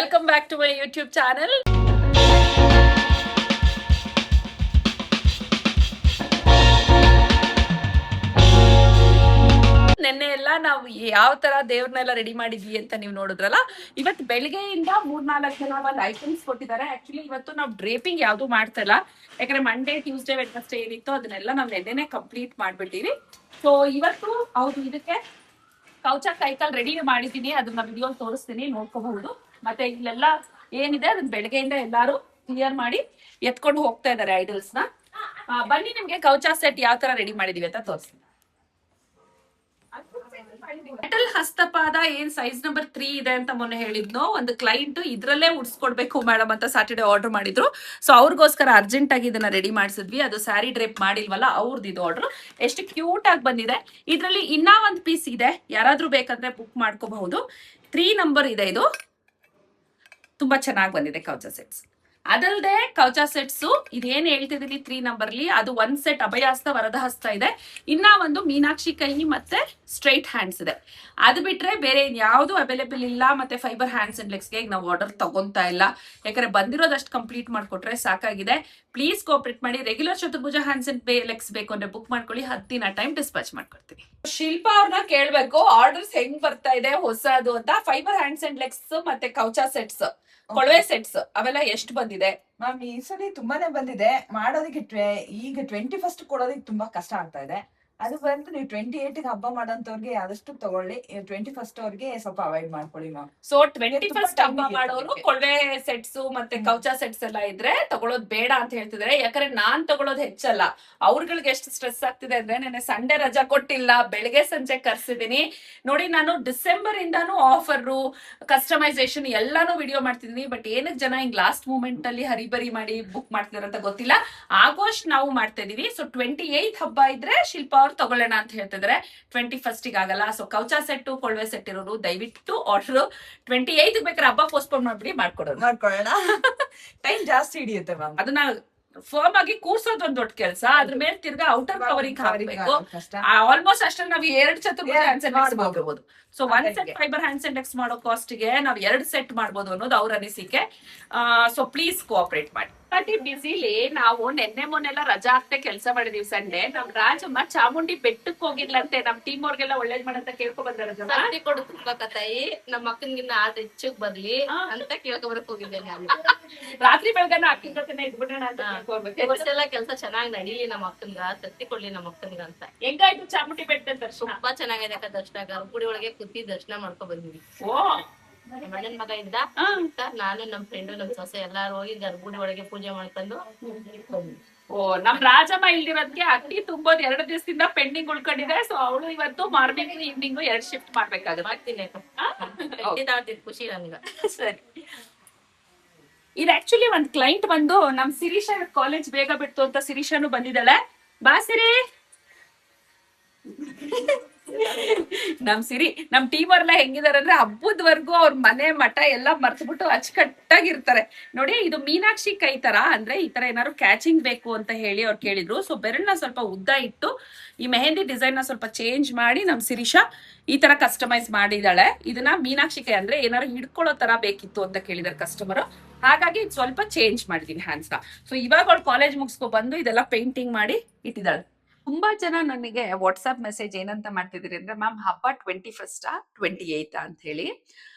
Welcome back to my YouTube channel. ನೆನ್ನೆ ಎಲ್ಲ ನಾವು ಯಾವ ತರ ದೇವ್ರನ್ನೆಲ್ಲ ರೆಡಿ ಮಾಡಿದ್ವಿ ಅಂತ ನೀವು ನೋಡಿದ್ರಲ್ಲ. ಇವತ್ತು ಬೆಳಿಗ್ಗೆಯಿಂದ 3-4 ಜನ ಒಂದು ಐಟಮ್ಸ್ ಕೊಟ್ಟಿದ್ದಾರೆ. ಆಕ್ಚುಲಿ ಇವತ್ತು ನಾವು ಡ್ರೇಪಿಂಗ್ ಯಾವ್ದು ಮಾಡ್ತಾ ಇಲ್ಲ, ಯಾಕಂದ್ರೆ ಮಂಡೇ ಟ್ಯೂಸ್ಡೇ ವೆಡ್ನೆಸ್ಡೇ ಏನಿತ್ತು ಅದನ್ನೆಲ್ಲ ನಾವು ನೆನ್ನೆನೆ ಕಂಪ್ಲೀಟ್ ಮಾಡ್ಬಿಟ್ಟಿವಿ. ಸೊ ಇವತ್ತು ಹೌದು ಇದಕ್ಕೆ ಕೌಚ ಕೈಕಾಲ್ ರೆಡಿ ಮಾಡಿದೀನಿ, ಅದನ್ನ ವಿಡಿಯೋ ತೋರಿಸ್ತೀನಿ, ನೋಡ್ಕೋಬಹುದು. ಮತ್ತೆ ಇಲ್ಲೆಲ್ಲ ಏನಿದೆ ಅದನ್ನ ಬೆಳಗ್ಗೆಯಿಂದ ಎಲ್ಲಾರು ಕ್ಲಿಯರ್ ಮಾಡಿ ಎತ್ಕೊಂಡು ಹೋಗ್ತಾ ಇದಾರೆ ಐಡಲ್ಸ್ ನ. ಬನ್ನಿ ನಿಮ್ಗೆ ಕೌಚ ಸೆಟ್ ಯಾವ ತರ ರೆಡಿ ಮಾಡಿದೀವಿ ಅಂತ ತೋರಿಸ್ತೀನಿ. ಮೆಟಲ್ ಹಸ್ತಪಾದ ಏನ್ ಸೈಜ್ ನಂಬರ್ 3 ಇದೆ ಅಂತ ಮೊನ್ನೆ ಹೇಳಿದ್ನೋ, ಒಂದು ಕ್ಲೈಂಟ್ ಇದ್ರಲ್ಲೇ ಉಡ್ಸ್ಕೊಡ್ಬೇಕು ಮೇಡಮ್ ಅಂತ ಸಾಟರ್ಡೆ ಆರ್ಡರ್ ಮಾಡಿದ್ರು. ಸೊ ಅವ್ರಿಗೋಸ್ಕರ ಅರ್ಜೆಂಟ್ ಆಗಿ ಇದನ್ನ ರೆಡಿ ಮಾಡಿಸಿದ್ವಿ. ಅದು ಸ್ಯಾರಿ ಡ್ರೇಪ್ ಮಾಡಿಲ್ವಲ್ಲ ಅವ್ರದ್ದು ಇದು ಆರ್ಡರ್. ಎಷ್ಟು ಕ್ಯೂಟ್ ಆಗಿ ಬಂದಿದೆ. ಇದ್ರಲ್ಲಿ ಇನ್ನ ಒಂದು ಪೀಸ್ ಇದೆ, ಯಾರಾದ್ರೂ ಬೇಕಂದ್ರೆ ಬುಕ್ ಮಾಡ್ಕೋಬಹುದು. 3 ನಂಬರ್ ಇದೆ. ಇದು ತುಂಬಾ ಚೆನ್ನಾಗಿ ಬಂದಿದೆ ಕೌಚ ಸೆಟ್ಸ್. ಅದಲ್ಲದೆ ಕೌಚ ಸೆಟ್ಸ್ ಇದೇನ್ ಹೇಳ್ತಿದೀನಿ 3 ನಂಬರ್ಲಿ, ಅದು 1 ಸೆಟ್ ಅಭಯಹಸ್ತ ವರದಹಸ್ತ ಇದೆ, ಇನ್ನ ಒಂದು ಮೀನಾಕ್ಷಿ ಕೈ ಮತ್ತೆ ಸ್ಟ್ರೈಟ್ ಹ್ಯಾಂಡ್ಸ್ ಇದೆ. ಅದು ಬಿಟ್ರೆ ಬೇರೆ ಯಾವ್ದು ಅವೈಲೇಬಲ್ ಇಲ್ಲ. ಮತ್ತೆ ಫೈಬರ್ ಹ್ಯಾಂಡ್ಸ್ ಅಂಡ್ ಲೆಗ್ಸ್ಗೆ ನಾವು ಆರ್ಡರ್ ತಗೊಂತಾ ಇಲ್ಲ, ಯಾಕಂದ್ರೆ ಬಂದಿರೋದಷ್ಟು ಕಂಪ್ಲೀಟ್ ಮಾಡ್ಕೊಟ್ರೆ ಸಾಕಾಗಿದೆ. ಪ್ಲೀಸ್ ಕೋಆಪರೇಟ್ ಮಾಡಿ. ರೆಗ್ಯುಲರ್ ಚತುರ್ಭುಜ ಹ್ಯಾಂಡ್ಸ್ ಅಂಡ್ ಲೆಗ್ಸ್ ಬೇಕು ಅಂದ್ರೆ ಬುಕ್ ಮಾಡ್ಕೊಳ್ಳಿ, 10 ದಿನ ಟೈಮ್ ಡಿಸ್ಪ್ಯಾಚ್ ಮಾಡ್ಕೊಡ್ತೀನಿ. ಶಿಲ್ಪಾ ಅವ್ರನ್ನ ಕೇಳ್ಬೇಕು ಆರ್ಡರ್ಸ್ ಹೆಂಗ್ ಬರ್ತಾ ಇದೆ ಹೊಸದು ಅಂತ. ಫೈಬರ್ ಹ್ಯಾಂಡ್ಸ್ ಅಂಡ್ ಲೆಗ್ಸ್ ಮತ್ತೆ ಕೌಚ ಸೆಟ್ಸ್, ಕೊಳವೆ ಸೆಟ್ಸ್ ಅವೆಲ್ಲ ಎಷ್ಟು ಬಂದಿದೆ ಮ್ಯಾಮ್? ಈ ಸಲ ತುಂಬಾನೇ ಬಂದಿದೆ. ಮಾಡೋದಕ್ಕೆ ಈಗ 21st ಕೊಡೋದಕ್ಕೆ ತುಂಬಾ ಕಷ್ಟ ಆಗ್ತಾ ಇದೆ. ಅದು ಬಂದು ನೀವು 28ಗೆ ಹಬ್ಬ ಮಾಡೋಂತವ್ರಿಗೆ ಆದಷ್ಟು ತಗೊಳ್ಳಿ. 21st ಅವ್ರಿಗೆ ಸ್ವಲ್ಪ ಅವಾಯ್ಡ್ ಮಾಡ್ಕೊಳ್ಳಿ ಮ್ಯಾಮ್. ಸೊ 21st ಹಬ್ಬ ಮಾಡೋರು ಕೊಳವೆ ಸೆಟ್ಸ್ ಮತ್ತೆ ಕೌಚ ಸೆಟ್ಸ್ ಎಲ್ಲ ಇದ್ರೆ ತಗೊಳೋದ್ ಬೇಡ ಅಂತ ಹೇಳ್ತಿದ್ರೆ. ಯಾಕಂದ್ರೆ ನಾನ್ ತಗೊಳೋದ್ ಹೆಚ್ಚಲ್ಲ, ಅವ್ರಗಳಿಗೆ ಎಷ್ಟು ಸ್ಟ್ರೆಸ್ ಆಗ್ತಿದೆ ಅಂದ್ರೆ, ನೆನ್ನೆ ಸಂಡೇ ರಜಾ ಕೊಟ್ಟಿಲ್ಲ, ಬೆಳಗ್ಗೆ ಸಂಜೆ ಕರ್ಸಿದೀನಿ ನೋಡಿ. ನಾನು ಡಿಸೆಂಬರ್ ಇಂದಾನು ಆಫರ್ ಕಸ್ಟಮೈಸೇಷನ್ ಎಲ್ಲಾನು ವಿಡಿಯೋ ಮಾಡ್ತಿದೀನಿ. ಬಟ್ ಏನಕ್ಕೆ ಜನ ಹಿಂಗ್ ಲಾಸ್ಟ್ ಮೂಮೆಂಟ್ ಅಲ್ಲಿ ಹರಿಬರಿ ಮಾಡಿ ಬುಕ್ ಮಾಡ್ತಿದಾರೆ ಅಂತ ಗೊತ್ತಿಲ್ಲ. ಆಗೋಸ್ಟ್ ನಾವು ಮಾಡ್ತಾ ಇದೀವಿ. ಸೊ 28th ಹಬ್ಬ ಇದ್ರೆ ಶಿಲ್ಪ ತಗೊಳ್ಳೋಣ ಅಂತ ಹೇಳ್ತಿದ್ರೆ, 21st ಆಗಲ್ಲ. ಸೊ ಕೌಚ ಸೆಟ್ ಕೊಳವೆ ಸೆಟ್ ಇರೋರು ದಯವಿಟ್ಟು ಆರ್ಡರ್ 28th ಬೇಕಾದ್ರೆ ಹಬ್ಬ ಪೋಸ್ಟ್ಪೋನ್ ಮಾಡ್ಬಿಡಿ, ಮಾಡ್ಕೊಳ್ಳೋಣ. ಟೈಮ್ ಜಾಸ್ತಿ ಹಿಡಿಯುತ್ತೆ ಮ್ಯಾಮ್. ಅದನ್ನ ಫರ್ಮ್ ಆಗಿ ಕೂರ್ಸೋದು ಒಂದ್ ದೊಡ್ಡ ಕೆಲಸ. ಅದ್ರ ಮೇಲೆ ತಿರ್ಗಾ ಔಟರ್ ಕವರಿಂಗ್ ಹಾಕ್ಬೇಕು. ಆಲ್ಮೋಸ್ಟ್ ಅಷ್ಟರಲ್ಲಿ ನಾವು 2 ಚತುರ್ಭುಜ ಹ್ಯಾಂಡ್ಸ್ ಅಂಡ್ ಲೆಗ್ಸ್ ಮಾಡ್ಬೋದು. So 1 set fibre hands and legs ಮಾಡೋ ಕಾಸ್ಟ್ ಗೆ ನಾವು 2 ಸೆಟ್ ಮಾಡ್ಬೋದು ಅನ್ನೋದು ಅವ್ರ ಅನಿಸಿಕೆ. ಸೊ ಪ್ಲೀಸ್ ಕೋಆಪರೇಟ್ ಮಾಡಿ. ಬಿಸಿಲಿ ನಾವು ನೆನ್ನೆ ಮೊನ್ನೆಲ್ಲ ರಜಾ ಆಗ್ತೆ ಕೆಲಸ ಮಾಡಿದೀವಿ. ಸಂಡೆ ನಮ್ ರಾಜಮ್ಮ ಚಾಮುಂಡಿ ಬೆಟ್ಟಕ್ಕೆ ಹೋಗಿದ್ಲಂತೆ. ನಮ್ ಟೀಮ್ ಅವ್ರಿಗೆಲ್ಲ ಒಳ್ಳೇದ್ ಮಾಡಂತ ಕೇಳ್ಕೊ ಬಂದಾರ. ಕೊಡು ತಾಯಿ, ನಮ್ಮ ಅಕ್ಕನಿಗಿನ್ನ ಆದ್ ಹೆಚ್ಚಗ್ ಬರ್ಲಿ ಅಂತ ಕೇಳ್ಕೊಬರಕ್ ಹೋಗಿದ್ದೆ ನಾನು. ರಾತ್ರಿ ಬೆಳಗನ ಅಕ್ಕನ ಜೊತೆನೆ ಇದ್ಬಿಡೋಣ ಅಂತ ಎಲ್ಲ ಕೆಲಸ ಚೆನ್ನಾಗಿ ನಡೀಲಿ ನಮ್ಮ ಅಕ್ಕನ್ಗ, ತತ್ತಿ ಕೊಡ್ಲಿ ನಮ್ಮ ಅಕ್ಕನ್ಗ ಅಂತ. ಹೆಂಗಾಯ್ತು ಚಾಮುಂಡಿ ಬೆಟ್ಟ ದರ್ಶನ? ತುಂಬಾ ಚೆನ್ನಾಗಿದೆ ಅಕ್ಕ ದರ್ಶನ. ಗರ್ಭಗುಡಿ ಒಳಗೆ ಕೂತಿ ದರ್ಶನ ಮಾಡ್ಕೊ ಬಂದ್ವಿ. ಓ ಮಣ್ಣನ್ ಮಗ ಇದ್ದ, ನಾನು ನಮ್ ಫ್ರೆಂಡು ನಮ್ ಸೊಸೆ ಎಲ್ಲಾರು ಹೋಗಿ ಗರ್ಭಗುಡಿ ಒಳಗೆ ಪೂಜೆ ಮಾಡ್ಕೊಂಡು ಬಂದ್ವಿ. ಓ ನಮ್ ರಾಜಮ್ಮ ಇಲ್ದಿರೋದಕ್ಕೆ ಅಕ್ಕಿ ತುಂಬೋದು 2 ದಿವಸದಿಂದ ಪೆಂಡಿಂಗ್ ಉಳ್ಕೊಂಡಿದೆ. ಸೊ ಅವಳು ಇವತ್ತು ಮಾರ್ನಿಂಗ್ ಈವ್ನಿಂಗ್ 2 ಶಿಫ್ಟ್ ಮಾಡ್ಬೇಕಾಗುತ್ತೆ. ಮಾಡ್ತೀನಿ, ಖುಷಿ ನನ್ಗ. ಸರಿ, ಇದು ಆಕ್ಚುಲಿ ಒಂದ್ ಕ್ಲೈಂಟ್ ಬಂದು ನಮ್ ಶಿರೀಷಾ ಕಾಲೇಜ್ ಬೇಗ ಬಿಡ್ತು ಅಂತ ಶಿರೀಷಾನು ಬಂದಿದ್ದಾಳೆ. ಬಾ ಸಿರಿ. ನಮ್ ಸಿರಿ ನಮ್ ಟೀಮ್ ಅವ್ರೆಲ್ಲ ಹೆಂಗಿದಾರೆ ಅಂದ್ರೆ ಹಬ್ಬದವರೆಗೂ ಅವ್ರ ಮನೆ ಮಠ ಎಲ್ಲ ಮರ್ತ್ಬಿಟ್ಟು ಅಚ್ಚುಕಟ್ಟಾಗಿರ್ತಾರೆ ನೋಡಿ. ಇದು ಮೀನಾಕ್ಷಿ ಕೈ ತರ, ಅಂದ್ರೆ ಈ ತರ ಏನಾದ್ರು ಕ್ಯಾಚಿಂಗ್ ಬೇಕು ಅಂತ ಹೇಳಿ ಅವ್ರು ಕೇಳಿದ್ರು. ಸೊ ಬೆರಳನ್ನ ಸ್ವಲ್ಪ ಉದ್ದ ಇಟ್ಟು ಈ ಮೆಹಂದಿ ಡಿಸೈನ್ ನ ಸ್ವಲ್ಪ ಚೇಂಜ್ ಮಾಡಿ ನಮ್ ಶಿರೀಷಾ ಈ ತರ ಕಸ್ಟಮೈಸ್ ಮಾಡಿದಾಳೆ. ಇದನ್ನ ಮೀನಾಕ್ಷಿ ಕೈ ಅಂದ್ರೆ ಏನಾದ್ರು ಹಿಡ್ಕೊಳ್ಳೋ ತರ ಬೇಕಿತ್ತು ಅಂತ ಕೇಳಿದಾರೆ ಕಸ್ಟಮರ್. ಹಾಗಾಗಿ ಸ್ವಲ್ಪ ಚೇಂಜ್ ಮಾಡಿದೀನಿ ಹ್ಯಾಂಡ್ಸ್ ನ. ಸೊ ಇವಾಗ ಅವ್ಳು ಕಾಲೇಜ್ ಮುಗಿಸ್ಕೊ ಬಂದು ಇದೆಲ್ಲ ಪೇಂಟಿಂಗ್ ಮಾಡಿ ಇಟ್ಟಿದ್ದಾಳೆ. ತುಂಬಾ ಜನ ನನಗೆ ವಾಟ್ಸ್ಆಪ್ ಮೆಸೇಜ್ ಏನಂತ ಮಾಡ್ತಿದ್ದೀರಿ ಅಂದ್ರೆ, ಮ್ಯಾಮ್ ಹಬ್ಬ 21st 28th ಅಂತ ಹೇಳಿ.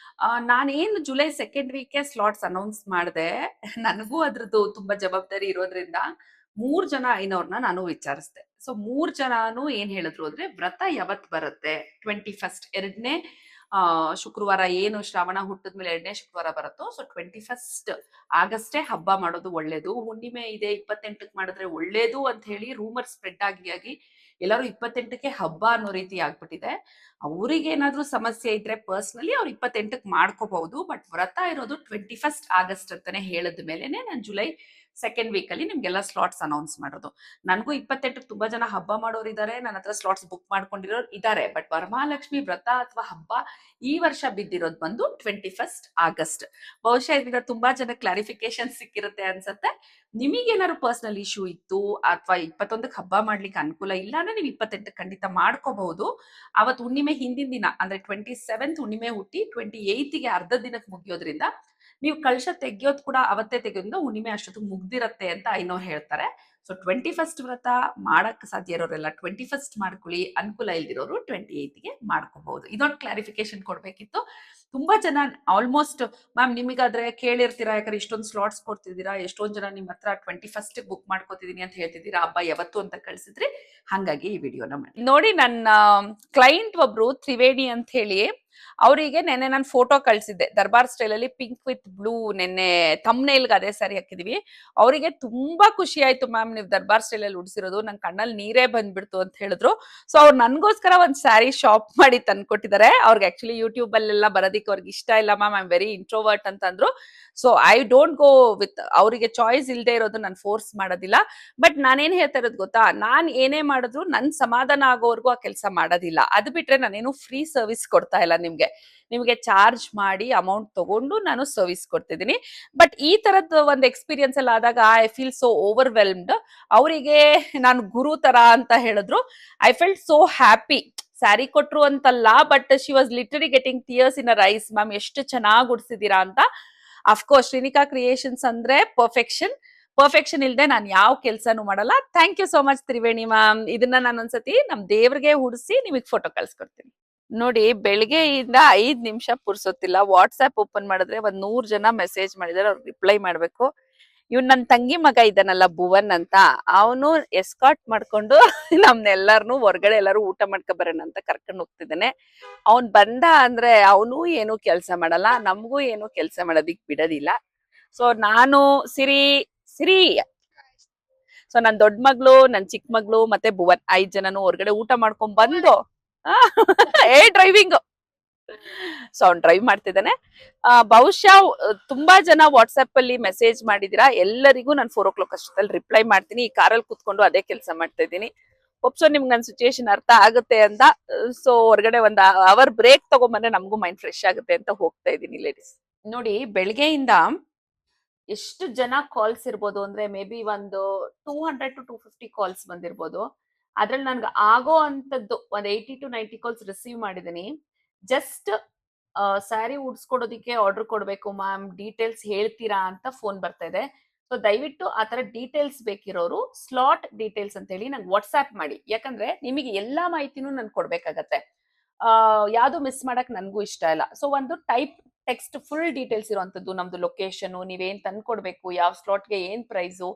ನಾನೇನು July 2nd weak slots announce ಮಾಡಿದೆ. ನನಗೂ ಅದ್ರದ್ದು ತುಂಬಾ ಜವಾಬ್ದಾರಿ ಇರೋದ್ರಿಂದ 3 ಜನ ಐನವ್ರನ್ನ ನಾನು ವಿಚಾರಿಸಿದೆ. ಸೊ 3 ಜನನು ಏನ್ ಹೇಳಿದ್ರು ಅಂದ್ರೆ, ವ್ರತ ಯಾವತ್ ಬರುತ್ತೆ 21st 2ನೇ ಶುಕ್ರವಾರ, ಏನು ಶ್ರಾವಣ ಹುಟ್ಟಿದ್ಮೇಲೆ 2ನೇ ಶುಕ್ರವಾರ ಬರುತ್ತೋ, ಸೊ 21st ಆಗಸ್ಟೇ ಹಬ್ಬ ಮಾಡೋದು ಒಳ್ಳೇದು. ಹುಣ್ಣಿಮೆ ಇದೆ 28ಕ್ಕೆ ಮಾಡಿದ್ರೆ ಒಳ್ಳೇದು ಅಂತ ಹೇಳಿ ರೂಮರ್ ಸ್ಪ್ರೆಡ್ ಆಗಿ ಎಲ್ಲರೂ 28ಕ್ಕೆ ಹಬ್ಬ ಅನ್ನೋ ರೀತಿ ಆಗ್ಬಿಟ್ಟಿದೆ. ಅವ್ರಿಗೆ ಏನಾದ್ರೂ ಸಮಸ್ಯೆ ಇದ್ರೆ ಪರ್ಸನಲಿ ಅವ್ರು 28ಕ್ಕೆ ಮಾಡ್ಕೋಬಹುದು. ಬಟ್ ವ್ರತ ಇರೋದು 21st ಆಗಸ್ಟ್ ಅಂತಾನೆ ಹೇಳಿದ ಮೇಲೆನೆ ನಾನು ಜುಲೈ 2nd ವೀಕ್ ಅಲ್ಲಿ ನಿಮ್ಗೆಲ್ಲ ಸ್ಲಾಟ್ಸ್ ಅನೌನ್ಸ್ ಮಾಡೋದು. ನನಗೂ 28ಕ್ಕೆ ತುಂಬಾ ಜನ ಹಬ್ಬ ಮಾಡೋರು ಇದಾರೆ, ನನ್ನ ಹತ್ರ ಸ್ಲಾಟ್ಸ್ ಬುಕ್ ಮಾಡ್ಕೊಂಡಿರೋರು ಇದಾರೆ. ಬಟ್ ವರಮಹಾಲಕ್ಷ್ಮಿ ವ್ರತ ಅಥವಾ ಹಬ್ಬ ಈ ವರ್ಷ ಬಿದ್ದಿರೋದು ಬಂದು 21st ಆಗಸ್ಟ್. ಬಹುಶಃ ಇದರಿಂದ ತುಂಬಾ ಜನ ಕ್ಲಾರಿಫಿಕೇಶನ್ ಸಿಕ್ಕಿರುತ್ತೆ ಅನ್ಸತ್ತೆ. ನಿಮಗೇನಾದ್ರು ಪರ್ಸನಲ್ ಇಶ್ಯೂ ಇತ್ತು ಅಥವಾ 21ಕ್ಕೆ ಹಬ್ಬ ಮಾಡ್ಲಿಕ್ಕೆ ಅನುಕೂಲ ಇಲ್ಲ ಅಂದ್ರೆ ನೀವು 28ಕ್ಕೆ ಖಂಡಿತ ಮಾಡ್ಕೋಬಹುದು. ಅವತ್ತು ಹುಣ್ಣಿಮೆ ಹಿಂದಿನ ದಿನ ಅಂದ್ರೆ 27th ಹುಣ್ಣಿಮೆ ಹುಟ್ಟಿ 28ಗೆ ಅರ್ಧ ದಿನಕ್ಕೆ ಮುಗಿಯೋದ್ರಿಂದ ನೀವು ಕಳಶ ತೆಗಿಯೋದು ಕೂಡ ಅವತ್ತೇ ತೆಗೆಯೋದ್ರಿಂದ ಹುಣ್ಣಿಮೆ ಅಷ್ಟೊತ್ತಿಗೆ ಮುಗ್ದಿರತ್ತೆ ಅಂತ ಐನೋರ್ ಹೇಳ್ತಾರೆ. ಸೊ 21st ವ್ರತ ಮಾಡಕ್ ಸಾಧ್ಯ ಇರೋರೆಲ್ಲ 21st ಮಾಡ್ಕೊಳ್ಳಿ, ಅನುಕೂಲ ಇಲ್ದಿರೋರು 28ಗೆ ಮಾಡ್ಕೋಬಹುದು. ಇದೊಂದು ಕ್ಲಾರಿಫಿಕೇಶನ್ ಕೊಡ್ಬೇಕಿತ್ತು. ತುಂಬಾ ಜನ ಆಲ್ಮೋಸ್ಟ್ ಮ್ಯಾಮ್ ನಿಮಗಾದ್ರೆ ಕೇಳಿರ್ತೀರಾ, ಯಾಕಂದ್ರೆ ಇಷ್ಟೊಂದು ಸ್ಲಾಟ್ಸ್ ಕೊಡ್ತಿದ್ದೀರಾ, ಎಷ್ಟೊಂದ್ ಜನ ನಿಮ್ಮ ಹತ್ರ 21st ಬುಕ್ ಮಾಡ್ಕೋತಿದೀನಿ ಅಂತ ಹೇಳ್ತಿದ್ದೀರಾ, ಹಬ್ಬ ಯಾವತ್ತು ಅಂತ ಕಳ್ಸಿದ್ರಿ. ಹಾಗಾಗಿ ಈ ವಿಡಿಯೋನ ಮಾಡಿ ನೋಡಿ. ನನ್ನ ಕ್ಲೈಂಟ್ ಒಬ್ರು ತ್ರಿವೇಣಿ ಅಂತ ಹೇಳಿ, ಅವರಿಗೆ ನೆನ್ನೆ ನಾನು ಫೋಟೋ ಕಳ್ಸಿದ್ದೆ ದರ್ಬಾರ್ ಸ್ಟೈಲ್ ಅಲ್ಲಿ ಪಿಂಕ್ ವಿತ್ ಬ್ಲೂ. ನೆನ್ನೆ ಥಂಬ್ನೇಲ್ಗೆ ಅದೇ ಸಾರಿ ಹಾಕಿದೀವಿ. ಅವರಿಗೆ ತುಂಬಾ ಖುಷಿ ಆಯ್ತು, ಮ್ಯಾಮ್ ನೀವು ದರ್ಬಾರ್ ಸ್ಟೈಲ್ ಅಲ್ಲಿ ಉಡ್ಸಿರೋದು, ನನ್ ಕಣ್ಣಲ್ಲಿ ನೀರೇ ಬಂದ್ಬಿಡ್ತು ಅಂತ ಹೇಳಿದ್ರು. ಸೊ ಅವ್ರು ನನ್ಗೋಸ್ಕರ ಒಂದ್ ಸ್ಯಾರಿ ಶಾಪ್ ಮಾಡಿ ತಂದ್ಕೊಟ್ಟಿದ್ದಾರೆ. ಅವ್ರಿಗೆ ಆಕ್ಚುಲಿ ಯೂಟ್ಯೂಬ್ ಅಲ್ಲೆಲ್ಲ ಬರೋದಿಕ್ಕೆ ಅವ್ರಿಗೆ ಇಷ್ಟ ಇಲ್ಲ, ma'am I am very introvert ಅಂತ ಅಂದ್ರು. So I don't go with, ಅವರಿಗೆ ಚಾಯ್ಸ್ ಇಲ್ದೇ ಇರೋದು ನಾನು ಫೋರ್ಸ್ ಮಾಡೋದಿಲ್ಲ. ಬಟ್ ನಾನೇನ್ ಹೇಳ್ತಾ ಇರೋದು ಗೊತ್ತಾ, ನಾನ್ ಏನೇ ಮಾಡಿದ್ರು ನನ್ ಸಮಾಧಾನ ಆಗೋವರೆಗೂ ಆ ಕೆಲಸ ಮಾಡೋದಿಲ್ಲ. ಅದು ಬಿಟ್ರೆ ನಾನೇನು ಫ್ರೀ ಸರ್ವಿಸ್ ಕೊಡ್ತಾ ಇಲ್ಲ ನಿಮ್ಗೆ ಚಾರ್ಜ್ ಮಾಡಿ ಅಮೌಂಟ್ ತಗೊಂಡು ನಾನು ಸರ್ವಿಸ್ ಕೊಡ್ತಿದ್ದೀನಿ. ಬಟ್ ಈ ತರದ್ ಒಂದು ಎಕ್ಸ್ಪೀರಿಯನ್ಸ್ ಎಲ್ಲ ಆದಾಗ ಐ ಫೀಲ್ ಸೋ ಓವರ್ವೆಲ್ಮ್ಡ್. ಅವರಿಗೆ ನಾನು ಗುರು ತರ ಅಂತ ಹೇಳಿದ್ರು. I felt so happy. Sari ಕೊಟ್ರು ಅಂತಲ್ಲ, but she was literally getting tears in her eyes. Ma'am ಎಷ್ಟು ಚೆನ್ನಾಗಿ ಉಡ್ಸಿದೀರಾ ಅಂತ. ಅಫ್ಕೋರ್ಸ್ ಶ್ರೀನಿಕಾ ಕ್ರಿಯೇಷನ್ಸ್ ಅಂದ್ರೆ ಪರ್ಫೆಕ್ಷನ್ ಇಲ್ದೆ ನಾನು ಯಾವ ಕೆಲ್ಸನೂ ಮಾಡಲ್ಲ. Thank you so much Triveni ma'am. ಇದನ್ನ ನಾನು ಒಂದ್ಸತಿ ನಮ್ ದೇವ್ರಿಗೆ ಹುಡ್ಸಿ ನಿಮಗ್ ಫೋಟೋ ಕಳ್ಸ್ಕೊಡ್ತೀನಿ. ನೋಡಿ, ಬೆಳಗ್ಗೆಯಿಂದ 5 ನಿಮಿಷ ಪುರ್ಸೊತ್ತಿಲ್ಲ. ವಾಟ್ಸ್ಆಪ್ ಓಪನ್ ಮಾಡಿದ್ರೆ 100 ಜನ ಮೆಸೇಜ್ ಮಾಡಿದಾರೆ, ಅವ್ರಿಗೆ ರಿಪ್ಲೈ ಮಾಡ್ಬೇಕು. ಇವ್ನ್ ನನ್ ತಂಗಿ ಮಗ ಇದ್ದಾನಲ್ಲ ಭುವನ್ ಅಂತ, ಅವನು ಎಸ್ಕಾಟ್ ಮಾಡ್ಕೊಂಡು ನಮ್ನೆಲ್ಲರನು ಹೊರ್ಗಡೆ ಎಲ್ಲಾರು ಊಟ ಮಾಡ್ಕೊ ಬರೋಣ ಅಂತ ಕರ್ಕೊಂಡು ಹೋಗ್ತಿದ್ದಾನೆ. ಅವ್ನ್ ಬಂದ ಅಂದ್ರೆ ಅವನು ಏನು ಕೆಲ್ಸ ಮಾಡಲ್ಲ, ನಮಗೂ ಏನು ಕೆಲ್ಸ ಮಾಡೋದಿಕ್ ಬಿಡೋದಿಲ್ಲ. ಸೊ ನಾನು ಸಿರಿ ಸೊ ನನ್ ದೊಡ್ಡ ಮಗಳು, ನನ್ ಚಿಕ್ಕ ಮಗಳು ಮತ್ತೆ ಭುವನ್ 5 ಜನನು ಹೊರ್ಗಡೆ ಊಟ ಮಾಡ್ಕೊಂಡ್ ಬಂದು ಡ್ರೈವಿಂಗ್. ಸೊ ಅವ್ನ್ ಡ್ರೈವ್ ಮಾಡ್ತಿದ್ದಾನೆ. ಬಹುಶಃ ತುಂಬಾ ಜನ ವಾಟ್ಸ್ಆಪ್ ಅಲ್ಲಿ ಮೆಸೇಜ್ ಮಾಡಿದೀರಾ. ಎಲ್ಲರಿಗೂ ನಾನು 4 o'clock ಅಷ್ಟೊತ್ತಲ್ಲಿ ರಿಪ್ಲೈ ಮಾಡ್ತೀನಿ. ಈ ಕಾರಲ್ಲಿ ಕೂತ್ಕೊಂಡು ಅದೇ ಕೆಲಸ ಮಾಡ್ತಾ ಇದ್ದೀನಿ. ಒಪ್ಸೋ ನಿಮ್ಗೆ ನನ್ನ ಸಿಚುಯೇಷನ್ ಅರ್ಥ ಆಗುತ್ತೆ ಅಂತ. ಸೊ ಹೊರಗಡೆ ಒಂದ್ ಅವರ್ ಬ್ರೇಕ್ ತಗೊಂಬಂದ್ರೆ ನಮಗೂ ಮೈಂಡ್ ಫ್ರೆಶ್ ಆಗುತ್ತೆ ಅಂತ ಹೋಗ್ತಾ ಇದ್ದೀನಿ ಲೇಡೀಸ್. ನೋಡಿ, ಬೆಳಗ್ಗೆಯಿಂದ ಎಷ್ಟು ಜನ ಕಾಲ್ಸ್ ಇರ್ಬೋದು ಅಂದ್ರೆ ಮೇ ಬಿ ಒಂದು 200 to 250 ಕಾಲ್ಸ್ ಬಂದಿರ್ಬೋದು. ಅದ್ರಲ್ಲಿ ನನ್ಗೆ ಆಗೋ ಅಂತದ್ದು ಒಂದ್ 80 to 90 ಕಾಲ್ಸ್ ರಿಸೀವ್ ಮಾಡಿದೀನಿ. ಜಸ್ಟ್ ಸ್ಯಾರಿ ಉಡ್ಸ್ಕೊಡೋದಿಕ್ಕೆ ಆರ್ಡರ್ ಕೊಡ್ಬೇಕು ಮ್ಯಾಮ್, ಡೀಟೇಲ್ಸ್ ಹೇಳ್ತೀರಾ ಅಂತ ಫೋನ್ ಬರ್ತಾ ಇದೆ. ಸೊ ದಯವಿಟ್ಟು ಆ ತರ ಡೀಟೇಲ್ಸ್ ಬೇಕಿರೋರು ಸ್ಲಾಟ್ ಡೀಟೇಲ್ಸ್ ಅಂತ ಹೇಳಿ ನಂಗೆ ವಾಟ್ಸ್ಆಪ್ ಮಾಡಿ. ಯಾಕಂದ್ರೆ ನಿಮಗೆ ಎಲ್ಲಾ ಮಾಹಿತಿನೂ ನನ್ ಕೊಡ್ಬೇಕಾಗತ್ತೆ. ಯಾವ್ದು ಮಿಸ್ ಮಾಡಕ್ ನನ್ಗೂ ಇಷ್ಟ ಇಲ್ಲ. ಸೊ ಒಂದು ಟೈಪ್ ಟೆಕ್ಸ್ಟ್ ಫುಲ್ ಡೀಟೇಲ್ಸ್ ಇರುವಂತದ್ದು, ನಮ್ದು ಲೊಕೇಶನ್, ನೀವೇನ್ ತಂದ್ಕೊಡ್ಬೇಕು, ಯಾವ ಸ್ಲಾಟ್ಗೆ ಏನ್ ಪ್ರೈಸು,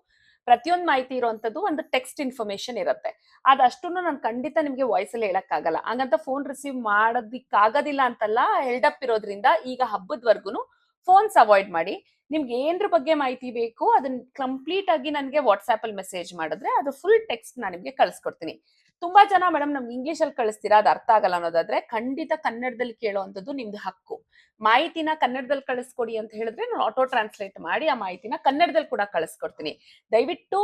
ಪ್ರತಿಯೊಂದು ಮಾಹಿತಿ ಇರುವಂತದ್ದು ಒಂದು ಟೆಕ್ಸ್ಟ್ ಇನ್ಫಾರ್ಮೇಶನ್ ಇರುತ್ತೆ. ಅದಷ್ಟು ನಾನು ಖಂಡಿತ ನಿಮ್ಗೆ ವಾಯ್ಸ್ ಅಲ್ಲಿ ಹೇಳಕ್ಕಾಗಲ್ಲ. ಹಂಗಂತ ಫೋನ್ ರಿಸೀವ್ ಮಾಡೋದಿಕ್ಕಾಗೋದಿಲ್ಲ ಅಂತಲ್ಲ, ಹೆಲ್ಡಪ್ ಇರೋದ್ರಿಂದ ಈಗ ಹಬ್ಬದವರೆಗೂ ಫೋನ್ಸ್ ಅವಾಯ್ಡ್ ಮಾಡಿ. ನಿಮ್ಗೆ ಏನ್ರ ಬಗ್ಗೆ ಮಾಹಿತಿ ಬೇಕು ಅದನ್ನ ಕಂಪ್ಲೀಟ್ ಆಗಿ ನನಗೆ ವಾಟ್ಸ್ಆಪ್ ಅಲ್ಲಿ ಮೆಸೇಜ್ ಮಾಡಿದ್ರೆ ಅದು ಫುಲ್ ಟೆಕ್ಸ್ಟ್ ನಾನು ನಿಮ್ಗೆ ಕಳ್ಸ್ಕೊಡ್ತೀನಿ. ತುಂಬಾ ಜನ ಮೇಡಮ್ ನಮ್ಗೆ ಇಂಗ್ಲಿಷ್ ಅಲ್ಲಿ ಕಳಿಸ್ತೀರಾ, ಅದು ಅರ್ಥ ಆಗಲ್ಲ ಅನ್ನೋದಾದ್ರೆ ಖಂಡಿತ ಕನ್ನಡದಲ್ಲಿ ಕೇಳೋವಂಥದ್ದು ನಿಮ್ದು ಹಕ್ಕು. ಮಾಹಿತಿನ ಕನ್ನಡದಲ್ಲಿ ಕಳಿಸ್ಕೊಡಿ ಅಂತ ಹೇಳಿದ್ರೆ ನಾನು ಆಟೋ ಟ್ರಾನ್ಸ್ಲೇಟ್ ಮಾಡಿ ಆ ಮಾಹಿತಿನ ಕನ್ನಡದಲ್ಲಿ ಕೂಡ ಕಳಿಸ್ಕೊಡ್ತೀನಿ. ದಯವಿಟ್ಟು